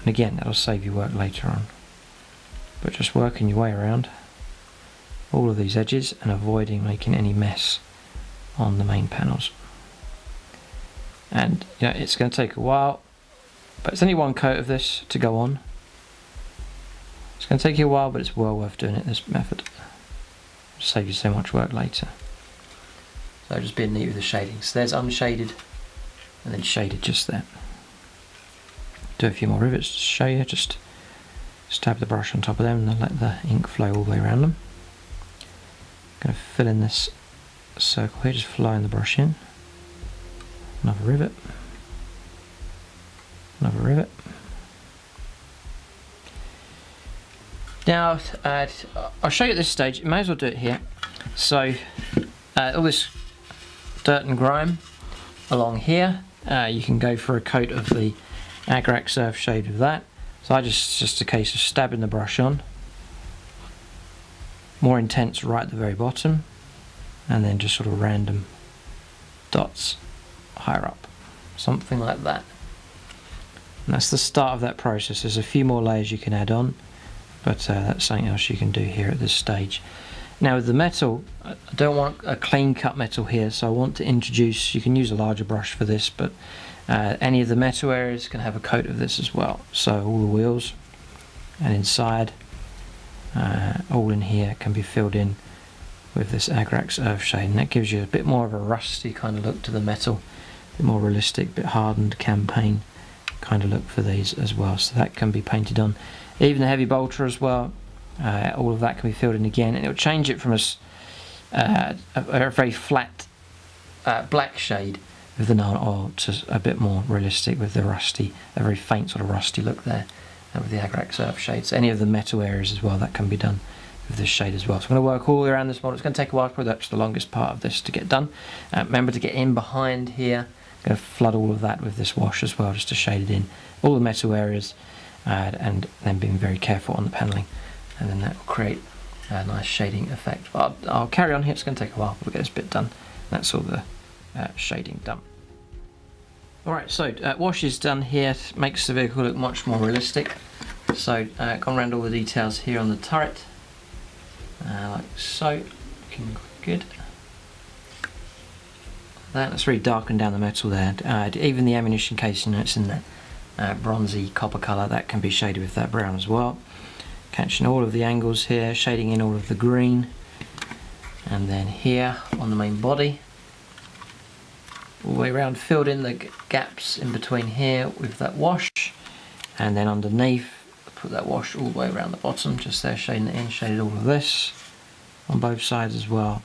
And again, that'll save you work later on. But just working your way around all of these edges and avoiding making any mess on the main panels. And you know, it's going to take a while, but it's only one coat of this to go on. It's going to take you a while, but it's well worth doing it this method. Save you so much work later. So just being neat with the shading. So there's unshaded and then shaded just there. Do a few more rivets to show you. Just stab the brush on top of them and then let the ink flow all the way around them. Going to fill in this circle here, just flowing the brush in. Another rivet. Another rivet. Now, I'll show you at this stage. You may as well do it here. So, all this dirt and grime along here, you can go for a coat of the Agrax Earthshade with that. So just a case of stabbing the brush on. More intense right at the very bottom, and then just sort of random dots higher up, something like that. And that's the start of that process. There's a few more layers you can add on, but that's something else you can do here at this stage. Now with the metal, I don't want a clean cut metal here, so I want to introduce, you can use a larger brush for this, but any of the metal areas can have a coat of this as well. So all the wheels and inside, all in here can be filled in with this Agrax Earthshade, and that gives you a bit more of a rusty kind of look to the metal, a bit more realistic, a bit hardened campaign kind of look for these as well. So that can be painted on. Even the heavy bolter as well, all of that can be filled in again, and it will change it from a very flat black shade with the Nuln oil to a bit more realistic with the rusty, a very faint sort of rusty look there, and with the Agrax Earthshade. So any of the metal areas as well, that can be done with this shade as well. So I'm going to work all the way around this model. It's going to take a while, probably that's the longest part of this to get done. Remember to get in behind here. I'm going to flood all of that with this wash as well, just to shade it in, all the metal areas, and then being very careful on the panelling, and then that will create a nice shading effect. But I'll carry on here, it's going to take a while, we'll get this bit done. That's all the shading done. Alright, so wash is done here, makes the vehicle look much more realistic. So gone around all the details here on the turret, like so, looking good. That's really darkened down the metal there. Even the ammunition casing, it's in that bronzy copper colour, that can be shaded with that brown as well. Catching all of the angles here, shading in all of the green, and then here on the main body, all the way around, filled in the gaps in between here with that wash, and then underneath put that wash all the way around the bottom, just there, shading it in, shaded all of this on both sides as well.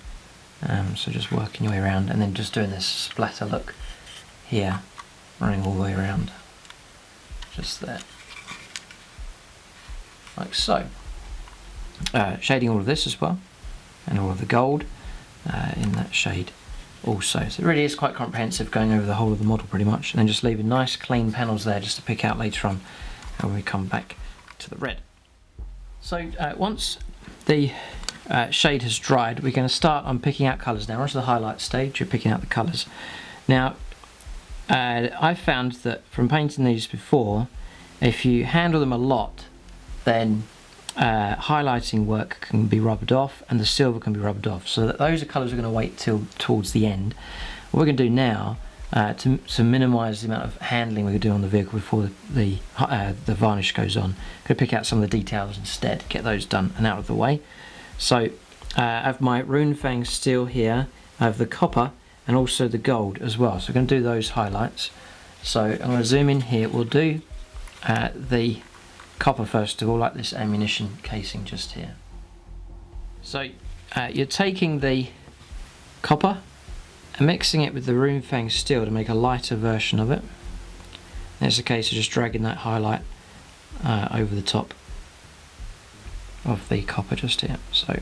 So just working your way around, and then just doing this splatter look here, running all the way around, just there, like so. Shading all of this as well, and all of the gold in that shade also. So it really is quite comprehensive, going over the whole of the model pretty much, and then just leaving nice clean panels there just to pick out later on when we come back to the red. So once the shade has dried, we're going to start on picking out colours now. We're onto the highlight stage, you're picking out the colours. Now, I found that from painting these before, if you handle them a lot, then highlighting work can be rubbed off and the silver can be rubbed off. So that those are colours we're going to wait till towards the end. What we're going to do now, to minimise the amount of handling we're going to do on the vehicle before the varnish goes on, I'm going to pick out some of the details instead, get those done and out of the way. So I have my Runefang steel here, I have the copper and also the gold as well. So we're going to do those highlights. So I'm going to zoom in here, we'll do the copper first of all, like this ammunition casing just here. So you're taking the copper and mixing it with the Runefang steel to make a lighter version of it. And it's a case of just dragging that highlight over the top of the copper just here. So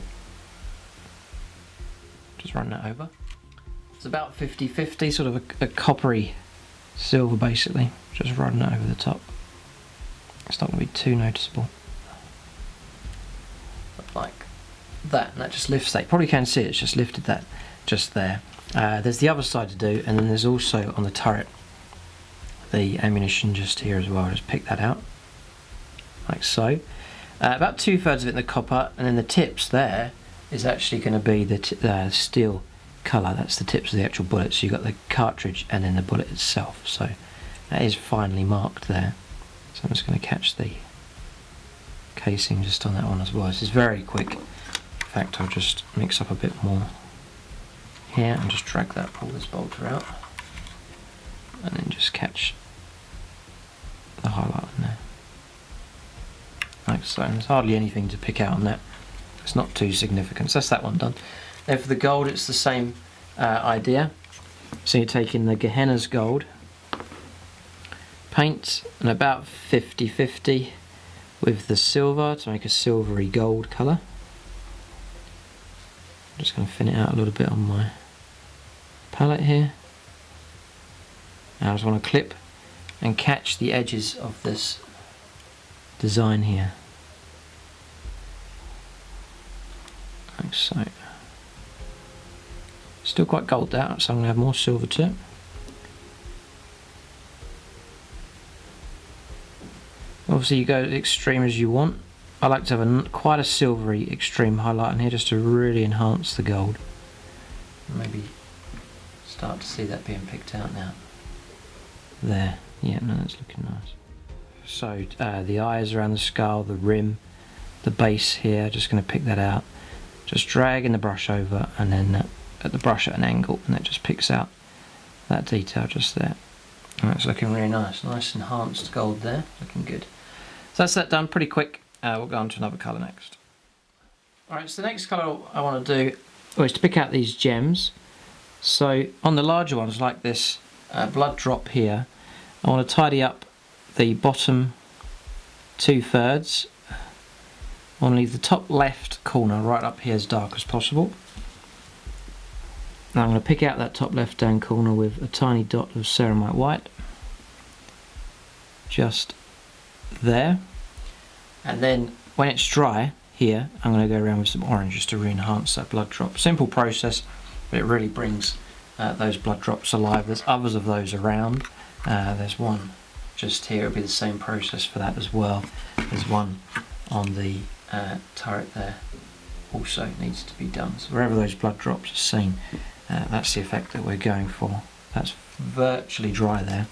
just run that over. It's about 50-50, sort of a coppery silver basically. Just run that over the top. It's not going to be too noticeable. But like that, and that just lifts that. You probably can see it's just lifted that just there. There's the other side to do, and then there's also on the turret the ammunition just here as well. Just pick that out like so. About 2/3 of it in the copper, and then the tips there is actually going to be the steel colour. That's the tips of the actual bullet. So you've got the cartridge and then the bullet itself. So that is finely marked there. So I'm just going to catch the casing just on that one as well. This is very quick. In fact, I'll just mix up a bit more here and just drag that, pull this bolter out, and then just catch the highlight on there. Like so. And there's hardly anything to pick out on that. It's not too significant. So that's that one done. Then for the gold, it's the same idea. So you're taking the Gehenna's gold, paint, and about 50-50 with the silver to make a silvery gold colour. I'm just going to thin it out a little bit on my palette here. Now I just want to clip and catch the edges of this design here. Like so. Still quite gold out, so I'm going to have more silver to it. Obviously you go as extreme as you want. I like to have quite a silvery extreme highlight in here just to really enhance the gold. Maybe start to see that being picked out now. There, yeah, no, that's looking nice. So the eyes around the skull, the rim, the base here, just going to pick that out. Just dragging the brush over and then at the brush at an angle, and that just picks out that detail just there. And that's looking really nice. Nice enhanced gold there, looking good. So that's that done pretty quick. We'll go on to another colour next. Alright, so the next colour I want to do is to pick out these gems. So on the larger ones like this blood drop here, I want to tidy up the bottom 2/3. I want to leave the top left corner right up here as dark as possible. Now I'm going to pick out that top left hand corner with a tiny dot of Ceremite white. Just there. And then when it's dry here, I'm going to go around with some orange just to re-enhance that blood drop. Simple process, but it really brings those blood drops alive. There's others of those around. There's one just here. It'll be the same process for that as well. There's one on the turret there. Also needs to be done. So wherever those blood drops are seen, that's the effect that we're going for. That's virtually dry there.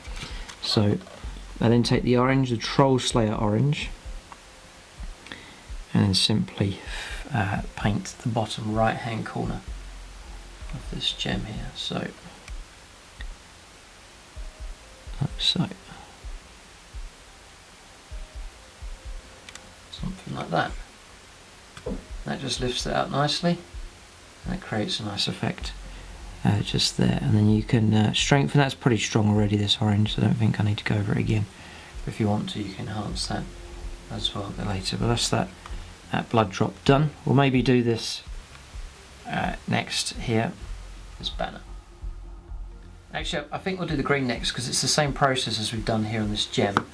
So I then take the orange, the Troll Slayer orange, and then simply paint the bottom right hand corner of this gem here. So, like so. Something like that. That just lifts it out nicely. And that creates a nice effect just there. And then you can strengthen. That's pretty strong already, this orange, so I don't think I need to go over it again. But if you want to, you can enhance that as well a bit later. But that's that blood drop done. We'll maybe do this next here, this banner. Actually, I think we'll do the green next because it's the same process as we've done here on this gem.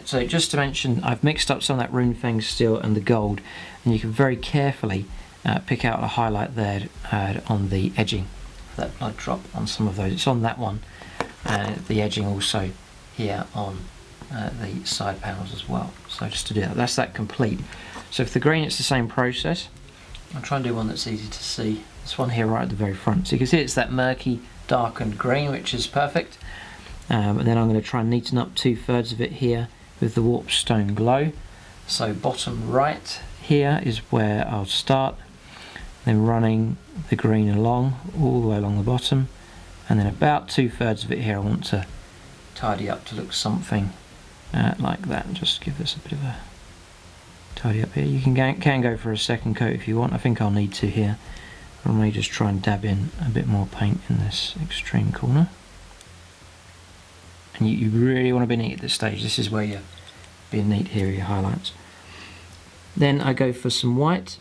So just to mention, I've mixed up some of that Runefang steel and the gold, and you can very carefully pick out a highlight there on the edging of that blood drop on some of those. It's on that one, and the edging also here on the side panels as well. So just to do that, that's that complete. So for the green, it's the same process. I'll try and do one that's easy to see. This one here right at the very front. So you can see it's that murky, darkened green, which is perfect. And then I'm going to try and neaten up 2/3 of it here with the Warpstone glow. So bottom right here is where I'll start, then running the green along, all the way along the bottom, and then about 2/3 of it here I want to tidy up to look something like that, and just give this a bit of a tidy up here. You can go for a second coat if you want. I think I'll need to here. I may just try and dab in a bit more paint in this extreme corner. And you really want to be neat at this stage. This is where you're being neat here, your highlights. Then I go for some white.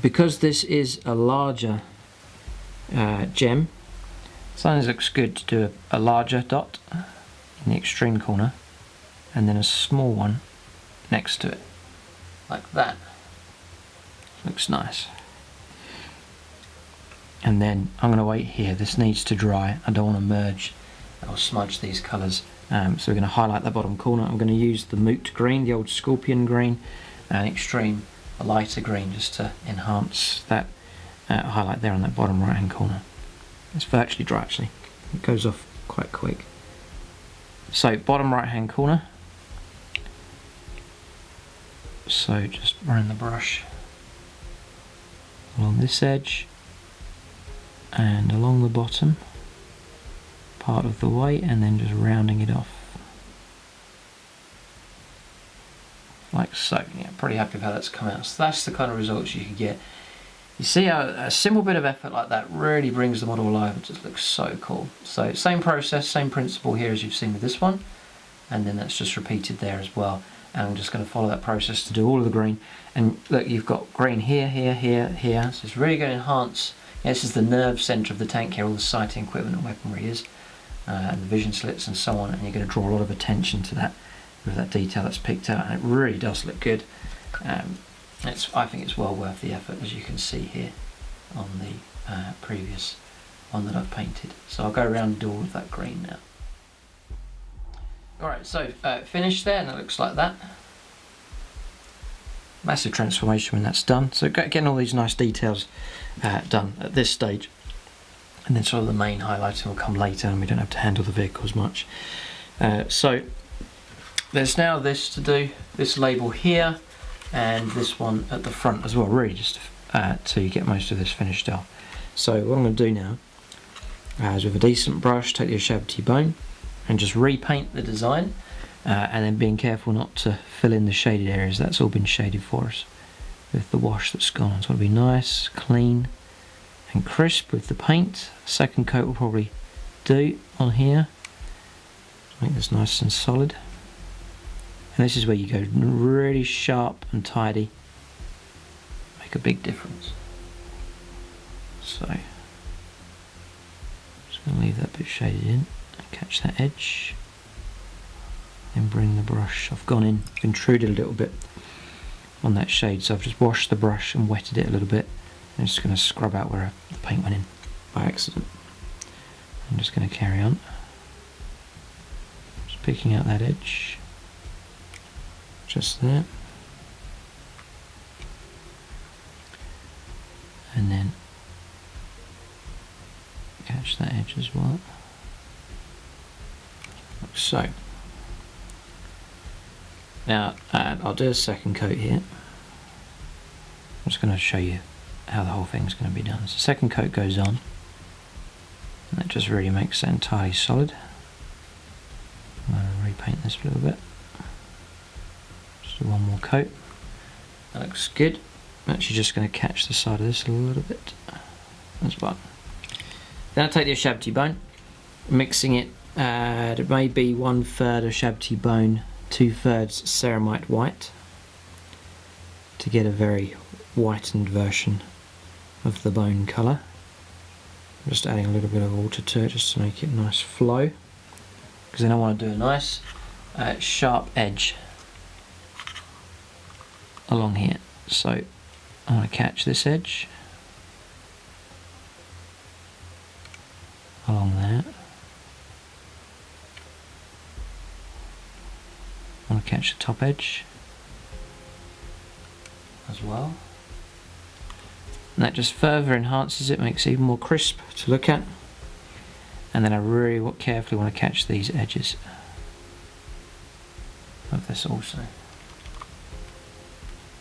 Because this is a larger gem, sometimes it looks good to do a larger dot in the extreme corner and then a small one next to it, like that. Looks nice. And then I'm going to wait here. This needs to dry. I don't want to merge or smudge these colours. So we're going to highlight the bottom corner. I'm going to use the Moot green, the old scorpion green, and extreme a lighter green just to enhance that highlight there on that bottom right hand corner. It's virtually dry actually. It goes off quite quick. So bottom right hand corner, So just run the brush along this edge and along the bottom part of the way, and then just rounding it off like so. Yeah, pretty happy with how that's come out. So that's the kind of results you can get. You see how a simple bit of effort like that really brings the model alive. It just looks so cool. So same process, same principle here as you've seen with this one, and then that's just repeated there as well. And I'm just going to follow that process to do all of the green. And look, you've got green here, here, here, here. So it's really going to enhance. Yeah, this is the nerve centre of the tank here, all the sighting equipment and weaponry is, and the vision slits and so on. And you're going to draw a lot of attention to that with that detail that's picked out, and it really does look good. I think it's well worth the effort, as you can see here on the previous one that I've painted. So I'll go around and do all of that green now. Alright, so finished there, and it looks like that. Massive transformation when that's done. So getting all these nice details done at this stage, and then sort of the main highlighting will come later, and we don't have to handle the vehicles much. So there's now this to do, this label here, and this one at the front as well, really just to get most of this finished off. So what I'm going to do now is, with a decent brush, take the Ushabti bone and just repaint the design, and then being careful not to fill in the shaded areas. That's all been shaded for us with the wash that's gone on. So it'll be nice, clean and crisp with the paint. Second coat will probably do on here to make this nice and solid. And this is where you go really sharp and tidy, make a big difference. So just going to leave that bit shaded in and catch that edge, then bring the brush. I've gone in, intruded a little bit on that shade, so I've just washed the brush and wetted it a little bit. I'm just going to scrub out where the paint went in by accident. I'm just going to carry on, just picking out that edge. Just there, and then catch that edge as well, like so. Now I'll do a second coat here. I'm just going to show you how the whole thing's going to be done. So the second coat goes on, and that just really makes it entirely solid. I'm going to repaint this a little bit. One more coat. That looks good. I'm actually just going to catch the side of this a little bit as well. Then I take the Ushabti bone, mixing it. It may be 1/3 Ushabti bone, 2/3 Ceremite white, to get a very whitened version of the bone colour. I'm just adding a little bit of water to it just to make it a nice flow, because then I want to do a nice sharp edge along here. So I want to catch this edge along there. I want to catch the top edge as well. And that just further enhances it, makes it even more crisp to look at. And then I really carefully want to catch these edges of this also.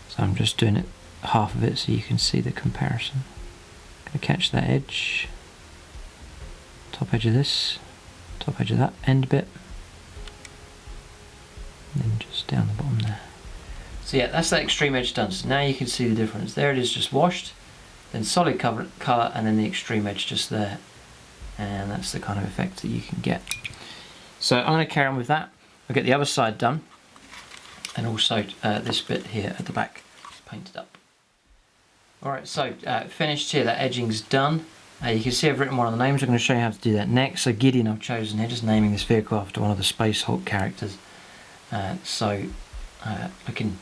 So I'm just doing it half of it so you can see the comparison. Gonna catch that edge, top edge of this, top edge of that end bit, and then just down the bottom there. So yeah, that's that extreme edge done. So now you can see the difference. There it is, just washed, then solid colour, and then the extreme edge just there. And that's the kind of effect that you can get. So I'm going to carry on with that. I'll get the other side done, and also this bit here at the back painted up. Alright, so finished here, that edging's done. You can see I've written one of the names. I'm going to show you how to do that next. So Gideon I've chosen here, just naming this vehicle after one of the Space Hulk characters. Looking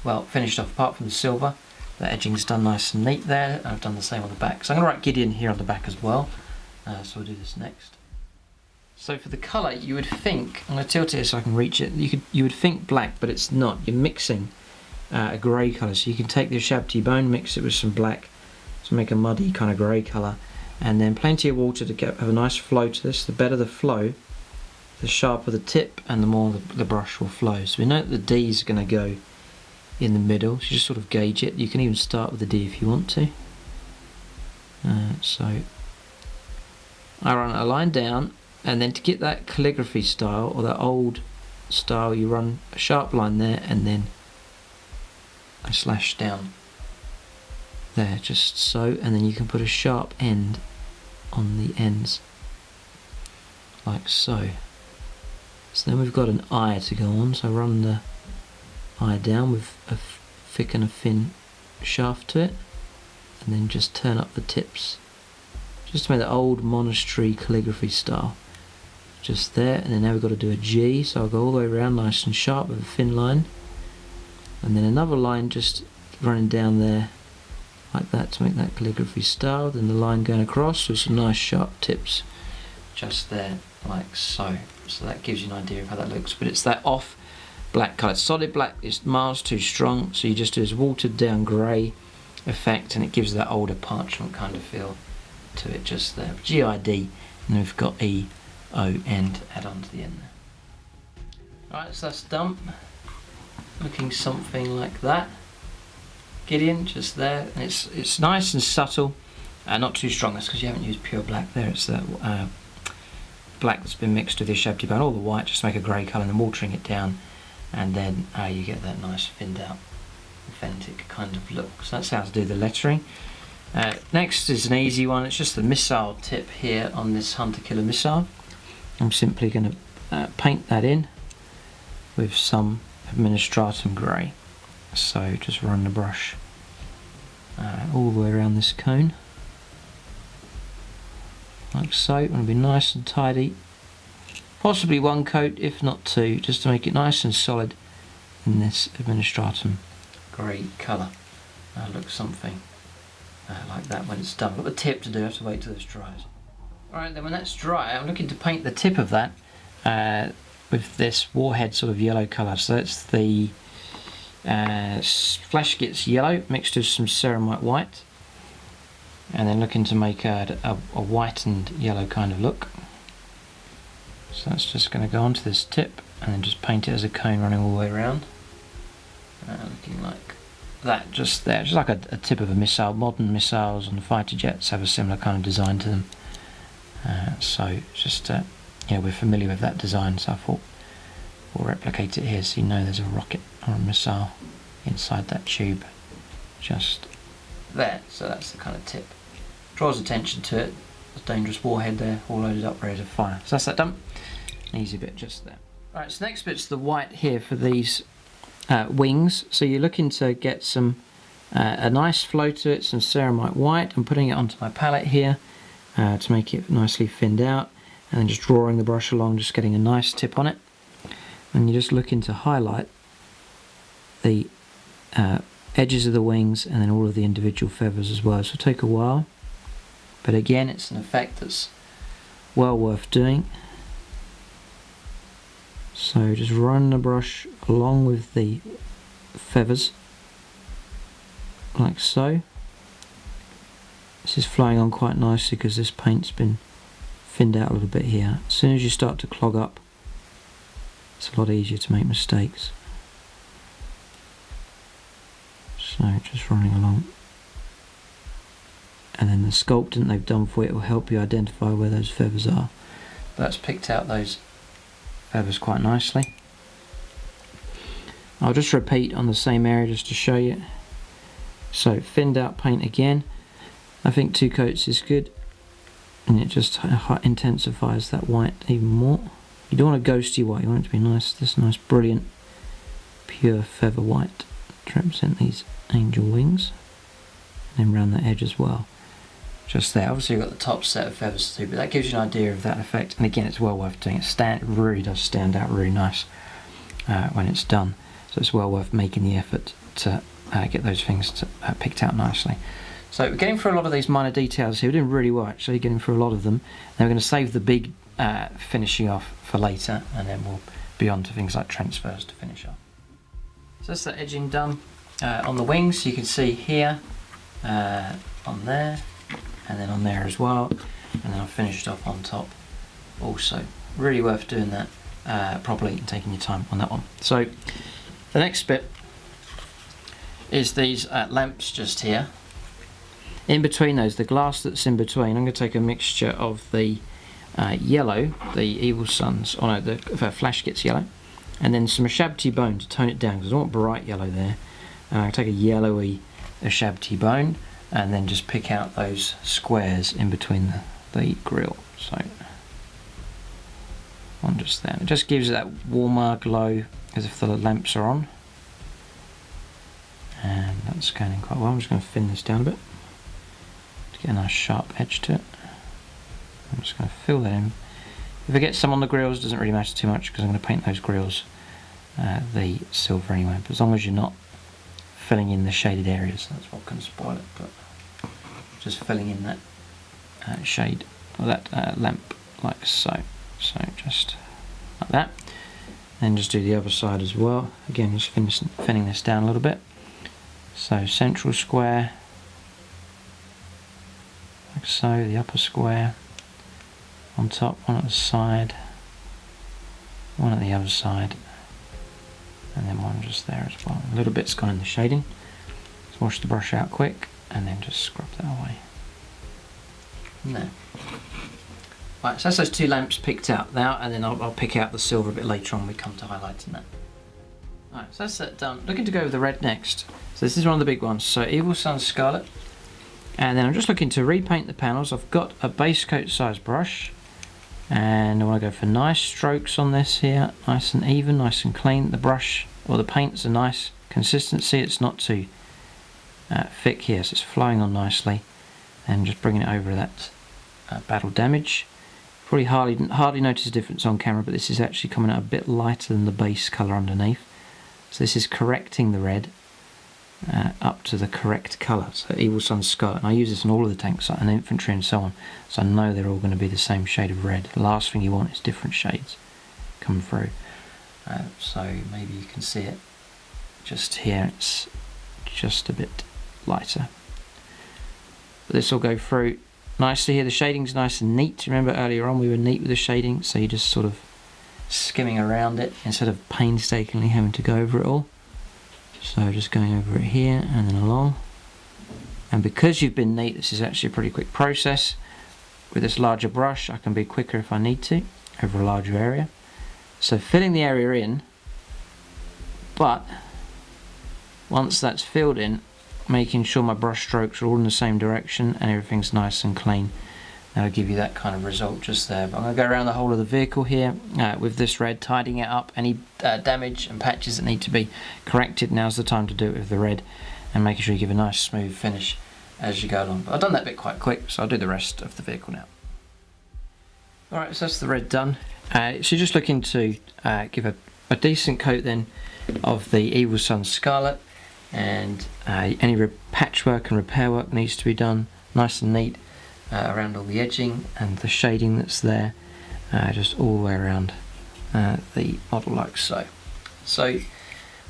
well finished off apart from the silver. The edging's done nice and neat there. I've done the same on the back. So I'm going to write Gideon here on the back as well. So we'll do this next. So for the colour, you would think, I'm going to tilt it here so I can reach it, you would think black, but it's not. You're mixing a grey colour. So you can take the Ushabti bone, mix it with some black to make a muddy kind of grey colour, and then plenty of water to have a nice flow to this. The better the flow, the sharper the tip and the more the brush will flow. So we know that the D is going to go in the middle, so you just sort of gauge it. You can even start with the D if you want to. So I run a line down, and then to get that calligraphy style, or that old style, you run a sharp line there and then a slash down there, just so, and then you can put a sharp end on the ends like so. So then we've got an eye to go on, so run the eye down with a thick and a thin shaft to it, and then just turn up the tips just to make the old monastery calligraphy style, just there. And then now we've got to do a G, so I'll go all the way around nice and sharp with a thin line, and then another line just running down there like that to make that calligraphy style, then the line going across with some nice sharp tips just there like so. So that gives you an idea of how that looks, but it's that off black colour. Solid black is miles too strong, so you just do this watered down grey effect, and it gives that older parchment kind of feel to it just there. GID, and we've got EON to add on to the end there. Alright, so that's done. Looking something like that. Gideon just there, and it's nice and subtle, not too strong. That's because you haven't used pure black there. It's that black that's been mixed with the Ushabti and all the white just to make a grey colour, and then watering it down, and then you get that nice thinned out authentic kind of look. So that's how to do the lettering. Next is an easy one. It's just the missile tip here on this hunter killer missile. I'm simply going to paint that in with some Administratum grey. So just run the brush all the way around this cone like so. It will be nice and tidy, possibly one coat if not two, just to make it nice and solid in this Administratum grey colour. Looks something like that when it's done. I've got the tip to do, I have to wait till this dries. Alright, then when that's dry, I'm looking to paint the tip of that with this warhead sort of yellow colour. So it's the Flash Gitz yellow mixed with some Ceremite white, and then looking to make a white and yellow kind of look. So that's just going to go onto this tip and then just paint it as a cone running all the way around, looking like that just there, just like a tip of a missile. Modern missiles and fighter jets have a similar kind of design to them, so just we're familiar with that design, so I thought we'll replicate it here so you know there's a rocket or a missile inside that tube just there. So that's the kind of tip. Draws attention to it. A dangerous warhead there, all loaded up, ready to fire. So that's that done. An easy bit just there. Right, so next bit's the white here for these wings. So you're looking to get some a nice flow to it, some Ceremite white. I'm putting it onto my palette here to make it nicely thinned out, and then just drawing the brush along, just getting a nice tip on it. And you're just looking to highlight the edges of the wings and then all of the individual feathers as well. So it'll take a while, but again it's an effect that's well worth doing. So just run the brush along with the feathers like so. This is flowing on quite nicely because this paint's been thinned out a little bit here. As soon as you start to clog up, it's a lot easier to make mistakes. So just running along, and then the sculpting they've done for it will help you identify where those feathers are. That's picked out those feathers quite nicely. I'll just repeat on the same area just to show you. So thinned out paint again. I think 2 coats is good, and it just intensifies that white even more. You don't want a ghosty white, you want it to be nice, this nice brilliant pure feather white to represent these angel wings, and then around the edge as well. Just there. Obviously you've got the top set of feathers too, but that gives you an idea of that effect, and again it's well worth doing. It really does stand out really nice when it's done, so it's well worth making the effort to get those things picked out nicely. So we're getting through a lot of these minor details here. We're doing really well actually, getting through a lot of them. Then we're going to save the big finishing off for later, and then we'll be on to things like transfers to finish off. So that's the edging done on the wings. You can see here, on there, and then on there as well, and then I've finished off on top also. Really worth doing that properly and taking your time on that one. So the next bit is these lamps just here. In between those, the glass that's in between, I'm going to take a mixture of the yellow, the Evil Sunz, oh no, the Flash Gitz yellow, and then some Ushabti bone to tone it down, because I don't want bright yellow there. I take a yellowy Ushabti bone, and then just pick out those squares in between the grill. So, one just there. It just gives it that warmer glow as if the lamps are on. And that's going in quite well. I'm just going to thin this down a bit to get a nice sharp edge to it. I'm just going to fill that in. If I get some on the grills, it doesn't really matter too much because I'm going to paint those grills the silver anyway. But as long as you're not filling in the shaded areas, that's what can spoil it. But just filling in that shade or that lamp like so. So just like that. Then just do the other side as well. Again, just thinning this down a little bit. So central square, like so, the upper square on top, one at the side, one at the other side, and then one just there as well. A little bit's gone in the shading. Let's wash the brush out quick and then just scrub that away. There. Right, so that's those two lamps picked out now, and then I'll pick out the silver a bit later on when we come to highlighting that. Alright, so that's that done. Looking to go with the red next. So this is one of the big ones. So Evil Sunz Scarlet. And then I'm just looking to repaint the panels. I've got a base coat size brush. And I want to go for nice strokes on this here. Nice and even, nice and clean. The brush, or the paint's a nice consistency. It's not too thick here, so it's flowing on nicely. And just bringing it over that battle damage. Probably hardly notice a difference on camera, but this is actually coming out a bit lighter than the base colour underneath. So this is correcting the red up to the correct colour. So Evil Sunz Scarlet, and I use this on all of the tanks and infantry and so on, so I know they're all going to be the same shade of red. The last thing you want is different shades come through. So maybe you can see it just here, it's just a bit lighter. But this will go through nicely here. The shading's nice and neat. Remember earlier on we were neat with the shading, so you just sort of skimming around it instead of painstakingly having to go over it all. So just going over it here and then along. And because you've been neat, this is actually a pretty quick process. With this larger brush I can be quicker if I need to over a larger area. So filling the area in, but once that's filled in, making sure my brush strokes are all in the same direction and everything's nice and clean. That'll give you that kind of result just there. But I'm going to go around the whole of the vehicle here with this red, tidying it up. Any damage and patches that need to be corrected, now's the time to do it with the red, and making sure you give a nice smooth finish as you go along. But I've done that bit quite quick, so I'll do the rest of the vehicle now. Alright, so that's the red done. So you're just looking to give a decent coat then of the Evil Sunz Scarlet, and any patchwork and repair work needs to be done nice and neat. Around all the edging and the shading that's there, just all the way around the model like so. So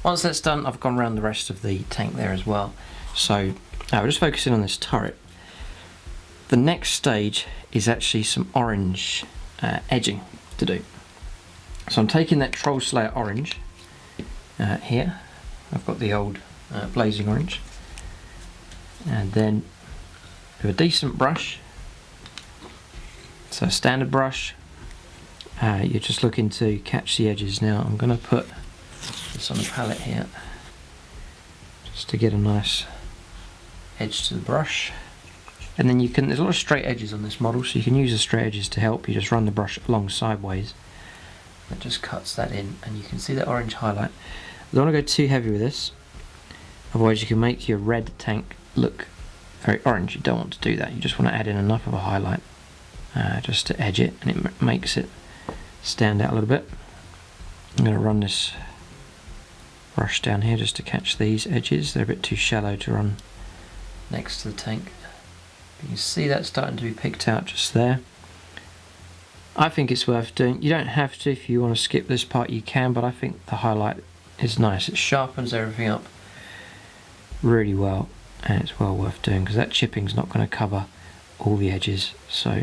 once that's done, I've gone around the rest of the tank there as well. So we're just focusing on this turret. The next stage is actually some orange edging to do. So I'm taking that Troll Slayer orange here. I've got the old blazing orange, and then with a decent brush, so a standard brush, you're just looking to catch the edges. Now I'm going to put this on the palette here just to get a nice edge to the brush, and then there's a lot of straight edges on this model, so you can use the straight edges to help. You just run the brush along sideways, that just cuts that in, and you can see that orange highlight. I don't want to go too heavy with this, otherwise you can make your red tank look very orange. You don't want to do that. You just want to add in enough of a highlight just to edge it, and it makes it stand out a little bit. I'm going to run this brush down here just to catch these edges. They're a bit too shallow to run next to the tank. You can see that starting to be picked out just there. I think it's worth doing. You don't have to. If you want to skip this part you can, but I think the highlight is nice. It sharpens everything up really well, and it's well worth doing because that chipping's not going to cover all the edges. So,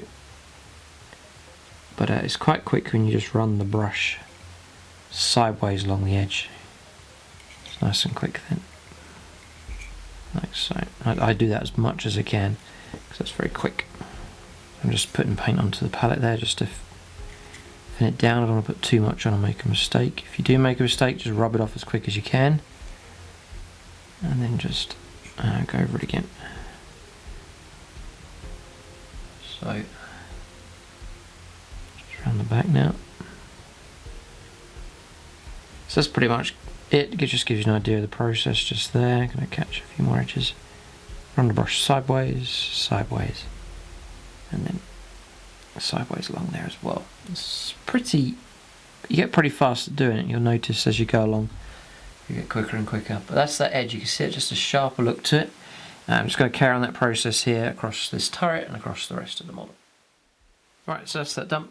but it's quite quick when you just run the brush sideways along the edge. It's nice and quick then. like so. I do that as much as I can because that's very quick. I'm just putting paint onto the palette there just to thin it down. I don't want to put too much on and make a mistake. If you do make a mistake, just rub it off as quick as you can and then just go over it again. So just around the back now. So that's pretty much it. It just gives you an idea of the process just there. Going to catch a few more edges. Run the brush sideways, sideways, and then sideways along there as well. It's pretty, you get pretty fast at doing it. You'll notice as you go along, you get quicker and quicker. But that's that edge. You can see it, just a sharper look to it. I'm just going to carry on that process here across this turret and across the rest of the model. Right, so that's that done.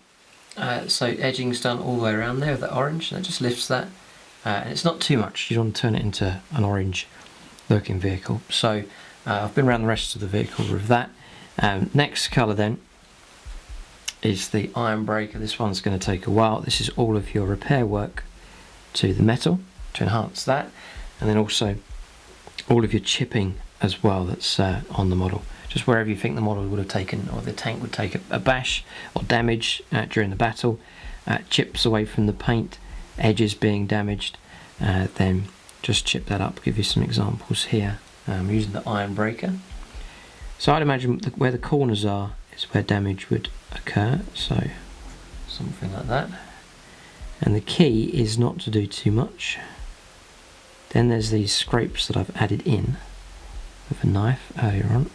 So edging's done all the way around there with that orange, and it just lifts that. And it's not too much. You don't want to turn it into an orange looking vehicle. So I've been around the rest of the vehicle with that. Next colour then is the Ironbreaker. This one's going to take a while. This is all of your repair work to the metal to enhance that, and then also all of your chipping as well that's on the model. Just wherever you think the model would have taken, or the tank would take a bash or damage during the battle, chips away from the paint, edges being damaged, then just chip that up. I'll give you some examples here using the Ironbreaker. So I'd imagine where the corners are is where damage would occur, so something like that. And the key is not to do too much. Then there's these scrapes that I've added in with a knife earlier on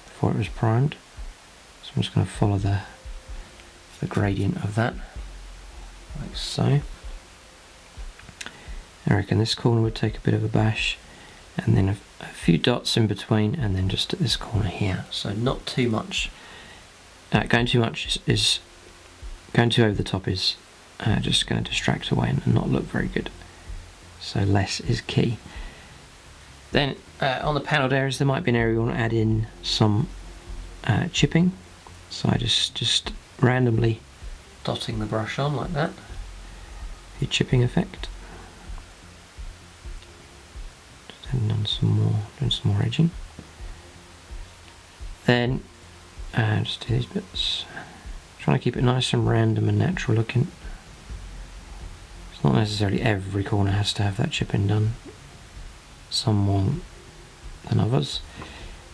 before it was primed. So I'm just going to follow the gradient of that, like so. I reckon this corner would take a bit of a bash, and then a few dots in between, and then just at this corner here. So not too much. Going too much is going too over the top is just going to distract away and not look very good. So less is key. Then on the panelled areas, there might be an area you want to add in some chipping. So I just randomly dotting the brush on like that. Your chipping effect. Just adding on some more, doing some more edging. Then just do these bits. Trying to keep it nice and random and natural looking. It's not necessarily every corner has to have that chipping done. Some more than others.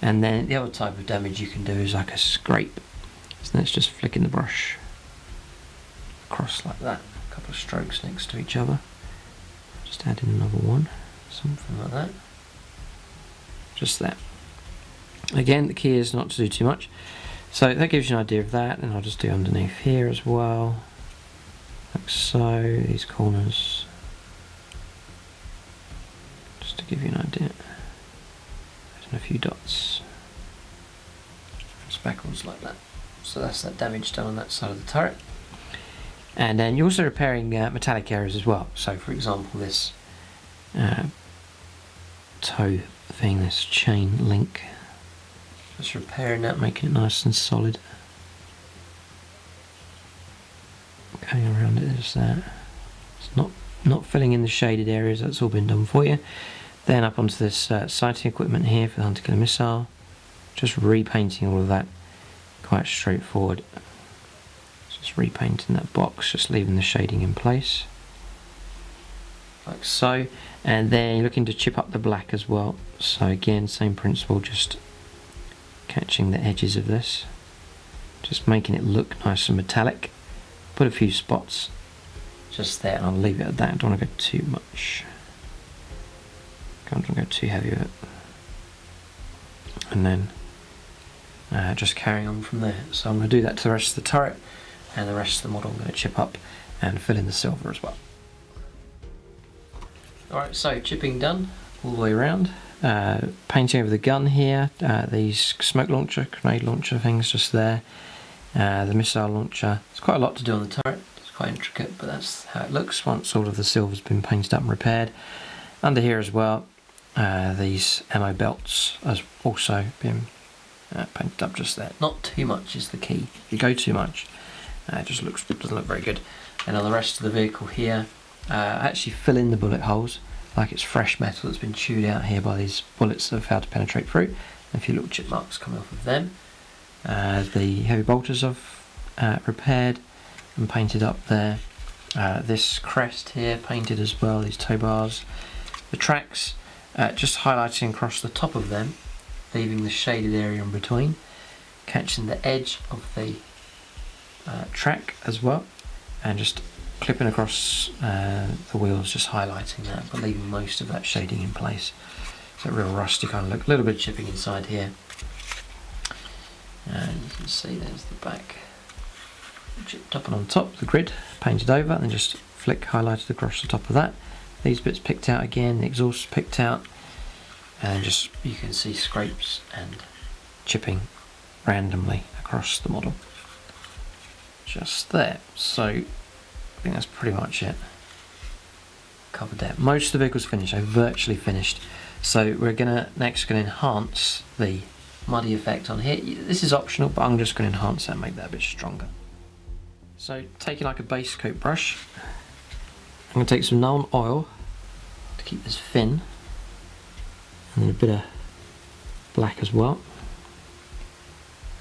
And then the other type of damage you can do is like a scrape. So that's just flicking the brush across like that. A couple of strokes next to each other. Just add in another one. Something like that. Just that. Again, the key is not to do too much. So that gives you an idea of that, and I'll just do underneath here as well. Like so, these corners. Just to give you an idea. There's a few dots. Speckles like that. So that's that damage done on that side of the turret. And then you're also repairing metallic areas as well. So for example, this toe thing, this chain link. Just repairing that, making it nice and solid. Going around it just that. It's not filling in the shaded areas, that's all been done for you. Then up onto this sighting equipment here for the hunter killer missile. Just repainting all of that, quite straightforward. Just repainting that box, just leaving the shading in place. Like so. And then you're looking to chip up the black as well. So again, same principle, just catching the edges of this, just making it look nice and metallic. Put a few spots just there, and I'll leave it at that. I don't want to go too much. I don't want to go too heavy with it. And then just carrying on from there. So I'm going to do that to the rest of the turret, and the rest of the model I'm going to chip up and fill in the silver as well. Alright, so chipping done all the way around. Painting over the gun here, these smoke launcher, grenade launcher things just there, the missile launcher. There's quite a lot to do on the turret, it's quite intricate, but that's how it looks once all of the silver's been painted up and repaired. Under here as well, these ammo belts has also been painted up just there. Not too much is the key. If you go too much, it just doesn't look very good. And on the rest of the vehicle here, I actually fill in the bullet holes. like it's fresh metal that's been chewed out here by these bullets that have failed to penetrate through. A few little chip marks coming off of them. The heavy bolters I've repaired and painted up there. This crest here painted as well, these tow bars. The tracks, just highlighting across the top of them, leaving the shaded area in between, catching the edge of the track as well, and just clipping across the wheels, just highlighting that, but leaving most of that shading in place. So a real rusty kind of look, a little bit of chipping inside here. And you can see there's the back, chipped up and on top, the grid painted over, and then just flick highlighted across the top of that. These bits picked out again, the exhaust picked out, and just you can see scrapes and chipping randomly across the model. Just there. So I think that's pretty much it. Covered there. Most of the vehicle's finished, I've virtually finished. So we're next gonna enhance the muddy effect on here. This is optional, but I'm just gonna enhance that and make that a bit stronger. So taking like a base coat brush, I'm gonna take some Nuln oil to keep this thin, and then a bit of black as well.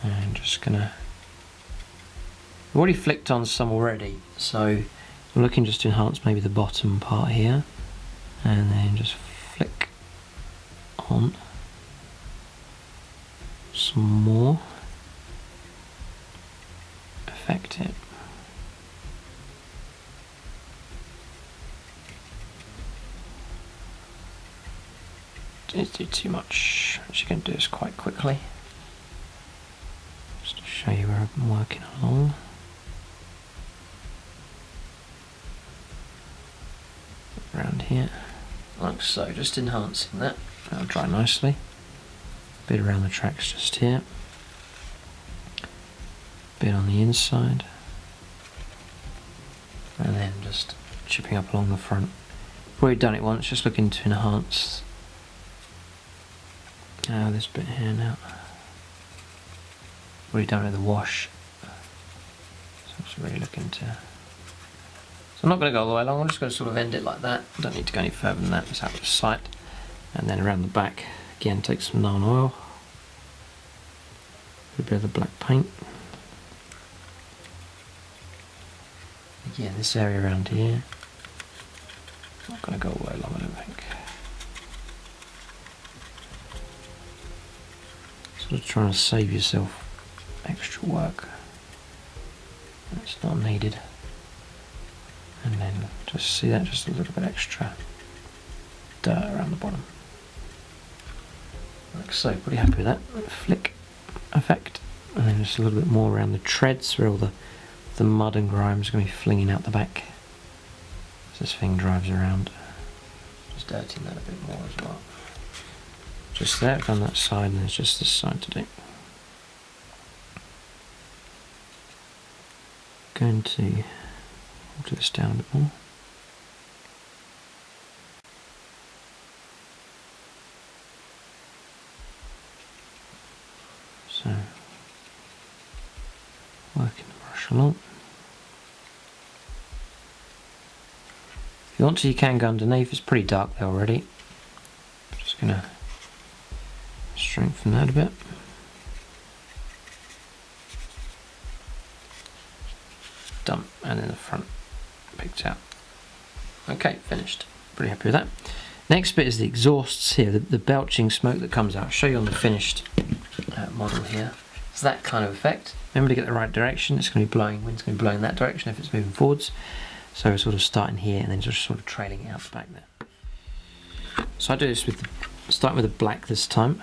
And just gonna, I've already flicked on some already, so I'm looking just to enhance maybe the bottom part here, and then just flick on some more, affect it. Don't do too much. I'm actually going to do this quite quickly, just to show you where I'm working along. Around here, like so, just enhancing that. That'll dry nicely. Bit around the tracks just here. Bit on the inside. And then just chipping up along the front. I've already done it once, just looking to enhance this bit here now. Already done it with the wash. So I'm just really looking to... So I'm not going to go all the way along, I'm just going to sort of end it like that. I don't need to go any further than that, it's out of sight. And then around the back, again, take some Nuln oil. A bit of the black paint. Again, this area around here. Not going to go all the way along, I don't think. Sort of trying to save yourself extra work. It's not needed. And then just see that, just a little bit extra dirt around the bottom. Like so, pretty happy with that. Flick effect. And then just a little bit more around the treads where all the mud and grime is going to be flinging out the back as this thing drives around. Just dirtying that a bit more as well. Just there, I've done that side, and there's just this side to do. Going to alter this down a bit more. So, working the brush along. If you want to, you can go underneath. It's pretty dark there already. Just gonna strengthen that a bit. Done, and then the front picked out. Okay, finished. Pretty happy with that. Next bit is the exhausts here, the belching smoke that comes out. I'll show you on the finished model here. It's that kind of effect. Remember to get the right direction. It's going to be blowing, wind's going to be blowing that direction if it's moving forwards. So we're sort of starting here and then just sort of trailing out the back there. So I do this with starting with the black this time.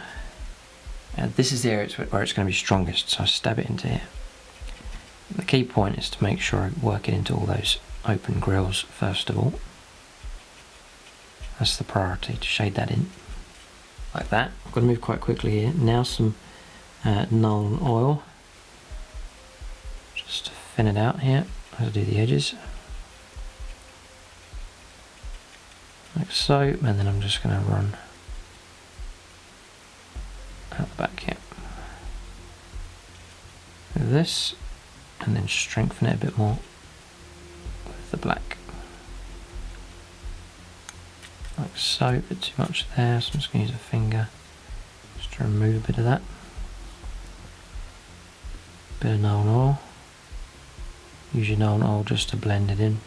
This is the area where it's going to be strongest, so I stab it into here. The key point is to make sure I work it into all those open grills first of all. That's the priority, to shade that in. Like that. I've got to move quite quickly here. Now some Nuln oil. Just to thin it out here as I do the edges. Like so, and then I'm just going to run out the back here. With this, and then strengthen it a bit more with the black. Like so, a bit too much there, so I'm just going to use a finger just to remove a bit of that. Bit of Nuln oil. Use your Nuln oil just to blend it in.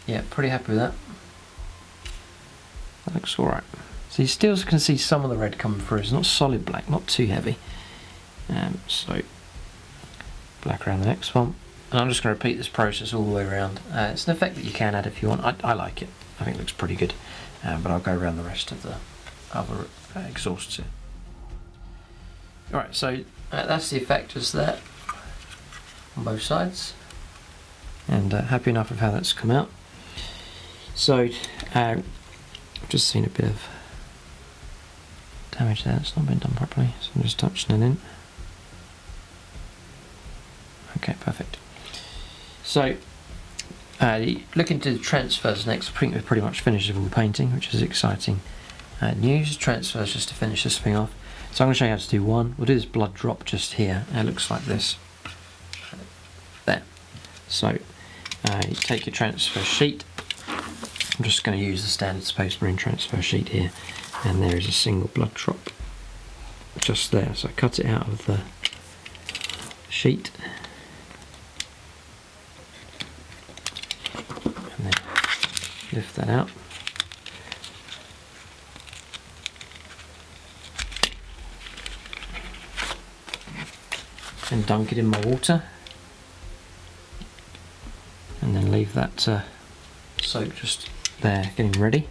Yeah, pretty happy with that. That looks alright. So you still can see some of the red coming through. It's not solid black, not too heavy. So black around the next one. And I'm just going to repeat this process all the way around. It's an effect that you can add if you want. I like it. I think it looks pretty good. But I'll go around the rest of the other exhausts here. Alright, so that's the effect just there on both sides. And happy enough with how that's come out. So I've just seen a bit of damage there. It's not been done properly, so I'm just touching it in. Okay, perfect. So looking to the transfers next. I think we're pretty much finished with all the painting, which is exciting news. Transfers just to finish this thing off. So I'm going to show you how to do one. We'll do this blood drop just here. It looks like this. There. So you take your transfer sheet. I'm just going to use the standard Space Marine transfer sheet here, and there is a single blood drop just there. So I cut it out of the sheet and then lift that out. And dunk it in my water, and then leave that soak just there, getting ready.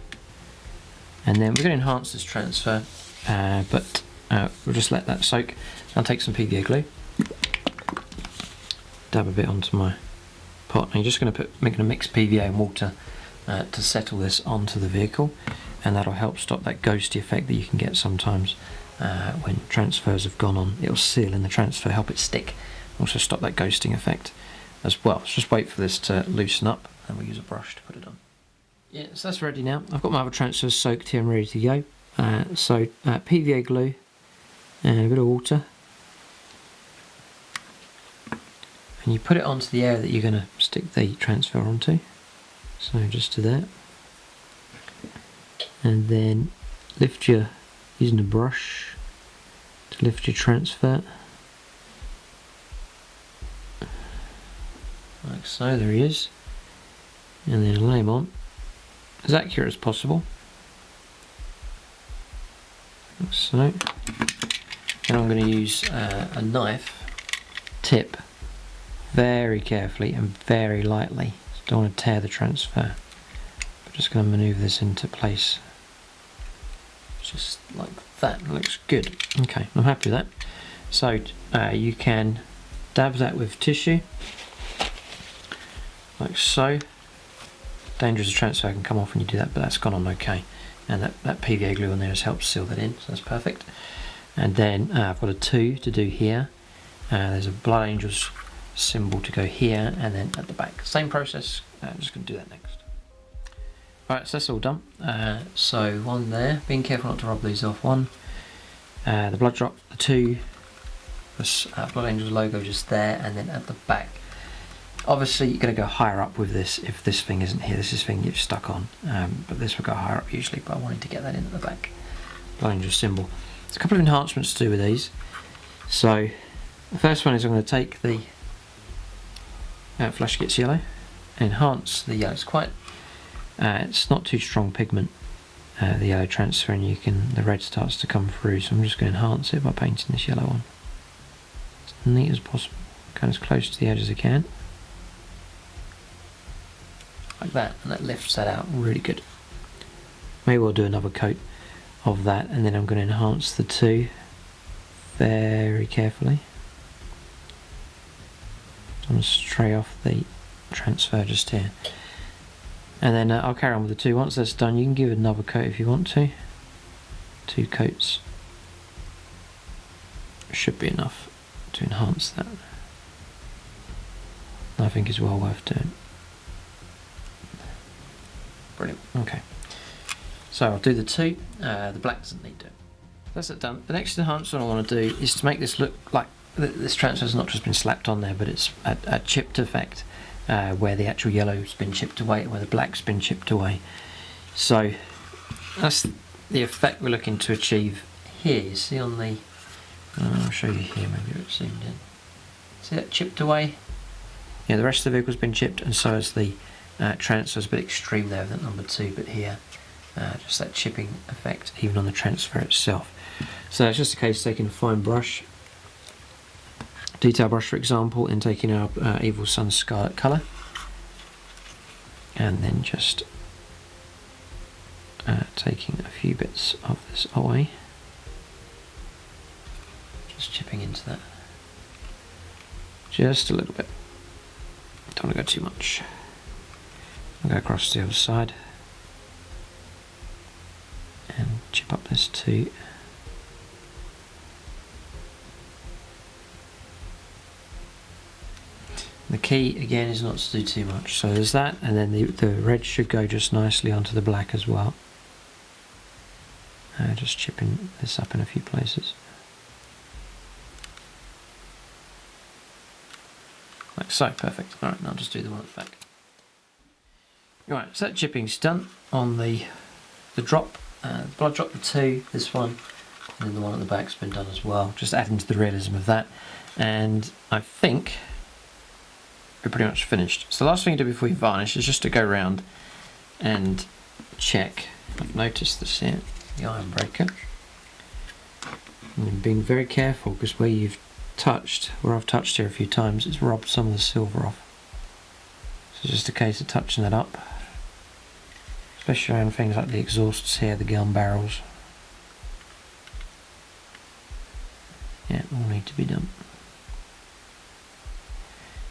And then we're going to enhance this transfer, but we'll just let that soak. I'll take some PVA glue, dab a bit onto my pot, and you're just going to mix PVA and water to settle this onto the vehicle, and that'll help stop that ghosty effect that you can get sometimes. When transfers have gone on, it'll seal in the transfer, help it stick, also stop that ghosting effect as well. So just wait for this to loosen up, and we'll use a brush to put it on. Yeah, so that's ready now. I've got my other transfers soaked here and ready to go. So PVA glue and a bit of water, and you put it onto the area that you're going to stick the transfer onto. So just to there, and then lift your, using a brush to lift your transfer, like so. There he is, and then lay him on as accurate as possible, like so. And I'm going to use a knife tip very carefully and very lightly. Don't want to tear the transfer. I'm just going to manoeuvre this into place. Just like that. Looks good. Okay, I'm happy with that. So you can dab that with tissue, like so. Dangerous transfer can come off when you do that, but that's gone on okay. And that PVA glue on there has helped seal that in, so that's perfect. And then I've got a 2 to do here. There's a Blood Angels symbol to go here, and then at the back. Same process. I'm just going to do that next. Alright, so that's all done. So one there, being careful not to rub these off. One, the blood drop, the 2, the Blood Angels logo just there, and then at the back. Obviously you're going to go higher up with this if this thing isn't here. This is the thing you've stuck on, but this will go higher up usually, but I wanted to get that in at the back. Blood Angels symbol. There's a couple of enhancements to do with these. So the first one is I'm going to take the Flash Gitz yellow, enhance the yellow. It's quite it's not too strong pigment, the yellow transfer, and the red starts to come through, so I'm just going to enhance it by painting this yellow on as neat as possible, going as close to the edge as I can, like that, and that lifts that out really good. Maybe we'll do another coat of that, and then I'm going to enhance the 2 very carefully. I'm going to stray off the transfer just here. And then I'll carry on with the 2. Once that's done, you can give it another coat if you want to. 2 coats should be enough to enhance that. I think it's well worth doing. Brilliant. Okay. So I'll do the 2. The black doesn't need to. That's it done. The next enhancement I want to do is to make this look like this transfer has not just been slapped on there, but it's a chipped effect. Where the actual yellow's been chipped away, where the black's been chipped away. So that's the effect we're looking to achieve here. You see on the, I'll show you here, maybe it's zoomed in. See that chipped away? Yeah, the rest of the vehicle's been chipped, and so has the transfer. It's a bit extreme there with that number 2, but here, just that chipping effect even on the transfer itself. So it's just a case of taking a fine brush, detail brush for example, and taking our Evil Sunz Scarlet colour, and then just taking a few bits of this away, just chipping into that, just a little bit, don't want to go too much. I'll go across to the other side and chip up this too. The key again is not to do too much, so there's that, and then the red should go just nicely onto the black as well. Just chipping this up in a few places. Like so, perfect. Alright, now I'll just do the one at the back. Right, so that chipping's done on the drop, blood drop, the 2, this one, and then the one at the back's been done as well, just adding to the realism of that. And I think we're pretty much finished. So the last thing you do before you varnish is just to go around and check. I've noticed this here, the Ironbreaker. And being very careful, because where you've touched, where I've touched here a few times, it's robbed some of the silver off. So it's just a case of touching that up, especially around things like the exhausts here, the gun barrels. Yeah, it all need to be done.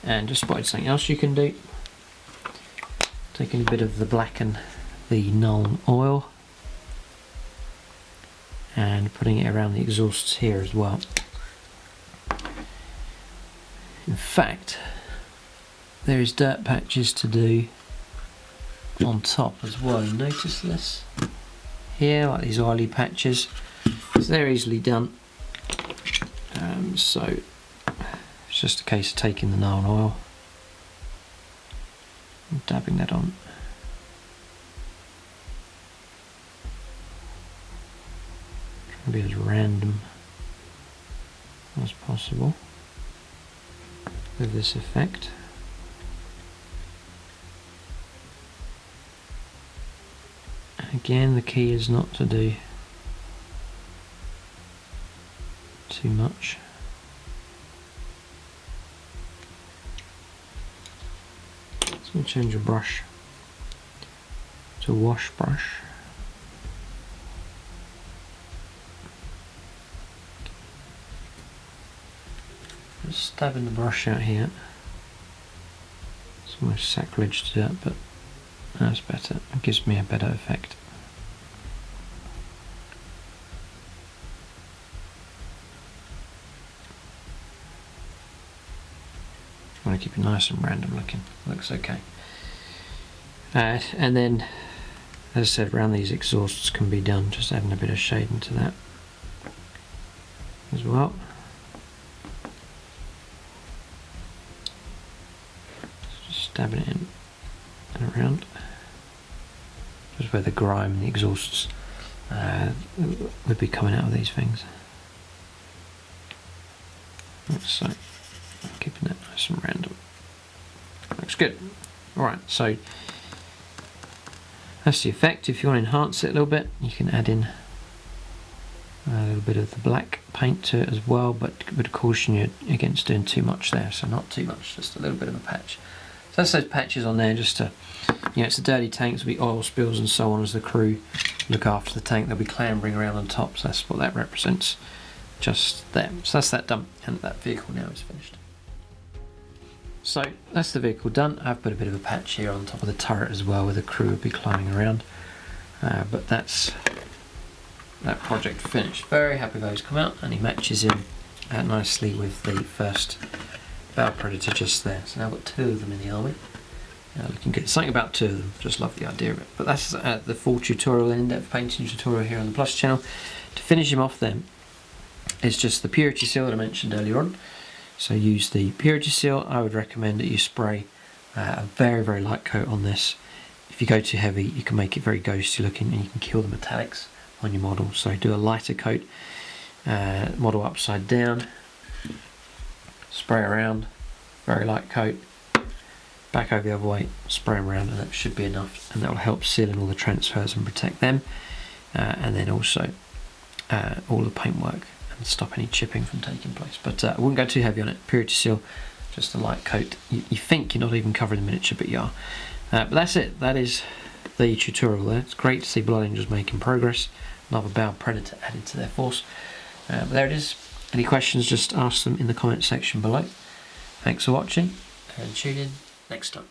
And just spotted something else you can do. Taking a bit of the black and the Nuln oil and putting it around the exhausts here as well. In fact, there is dirt patches to do on top as well. You notice this here, like these oily patches. So they're easily done. So it's just a case of taking the Nuln oil and dabbing that on. Trying to be as random as possible with this effect. Again, the key is not to do too much. So I'm going to change your brush to a wash brush. Just stabbing the brush out here. It's almost sacrilege to do that, but that's better. It gives me a better effect. I want to keep it nice and random looking. Looks okay. And then, as I said, around these exhausts can be done, just adding a bit of shading to that as well. Just stabbing it in and around. Just where the grime and the exhausts would be coming out of these things. So, keeping that nice and random. Looks good. Alright, so that's the effect. If you want to enhance it a little bit, you can add in a little bit of the black paint to it as well, but would caution you against doing too much there, so not too much, just a little bit of a patch. So that's those patches on there, just to, you know, it's a dirty tank, there'll be oil spills and so on as the crew look after the tank. They'll be clambering around on top, so that's what that represents just there. So that's that done, and that vehicle now is finished. So that's the vehicle done. I've put a bit of a patch here on top of the turret as well, where the crew will be climbing around, but that's that project finished. Very happy those come out, and he matches in nicely with the first Baal Predator just there. So now I've got 2 of them in the army. Looking good. Something about 2 of them, just love the idea of it. But that's the full tutorial, in-depth painting tutorial here on the Plus channel. To finish him off then, it's just the purity seal that I mentioned earlier on. So use the purity seal. I would recommend that you spray a very, very light coat on this if you go too heavy, you can make it very ghosty looking and you can kill the metallics on your model. So do a lighter coat, model upside down, spray around, very light coat, back over the other way, spray them around, and that should be enough, and that will help seal in all the transfers and protect them, and then also all the paintwork and stop any chipping from taking place. But I wouldn't go too heavy on it. Purity seal, just a light coat. You think you're not even covering the miniature, but you are. But that's it. That is the tutorial there. It's great to see Blood Angels making progress. Another Baal Predator added to their force. But there it is. Any questions, just ask them in the comment section below. Thanks for watching, and tune in next time.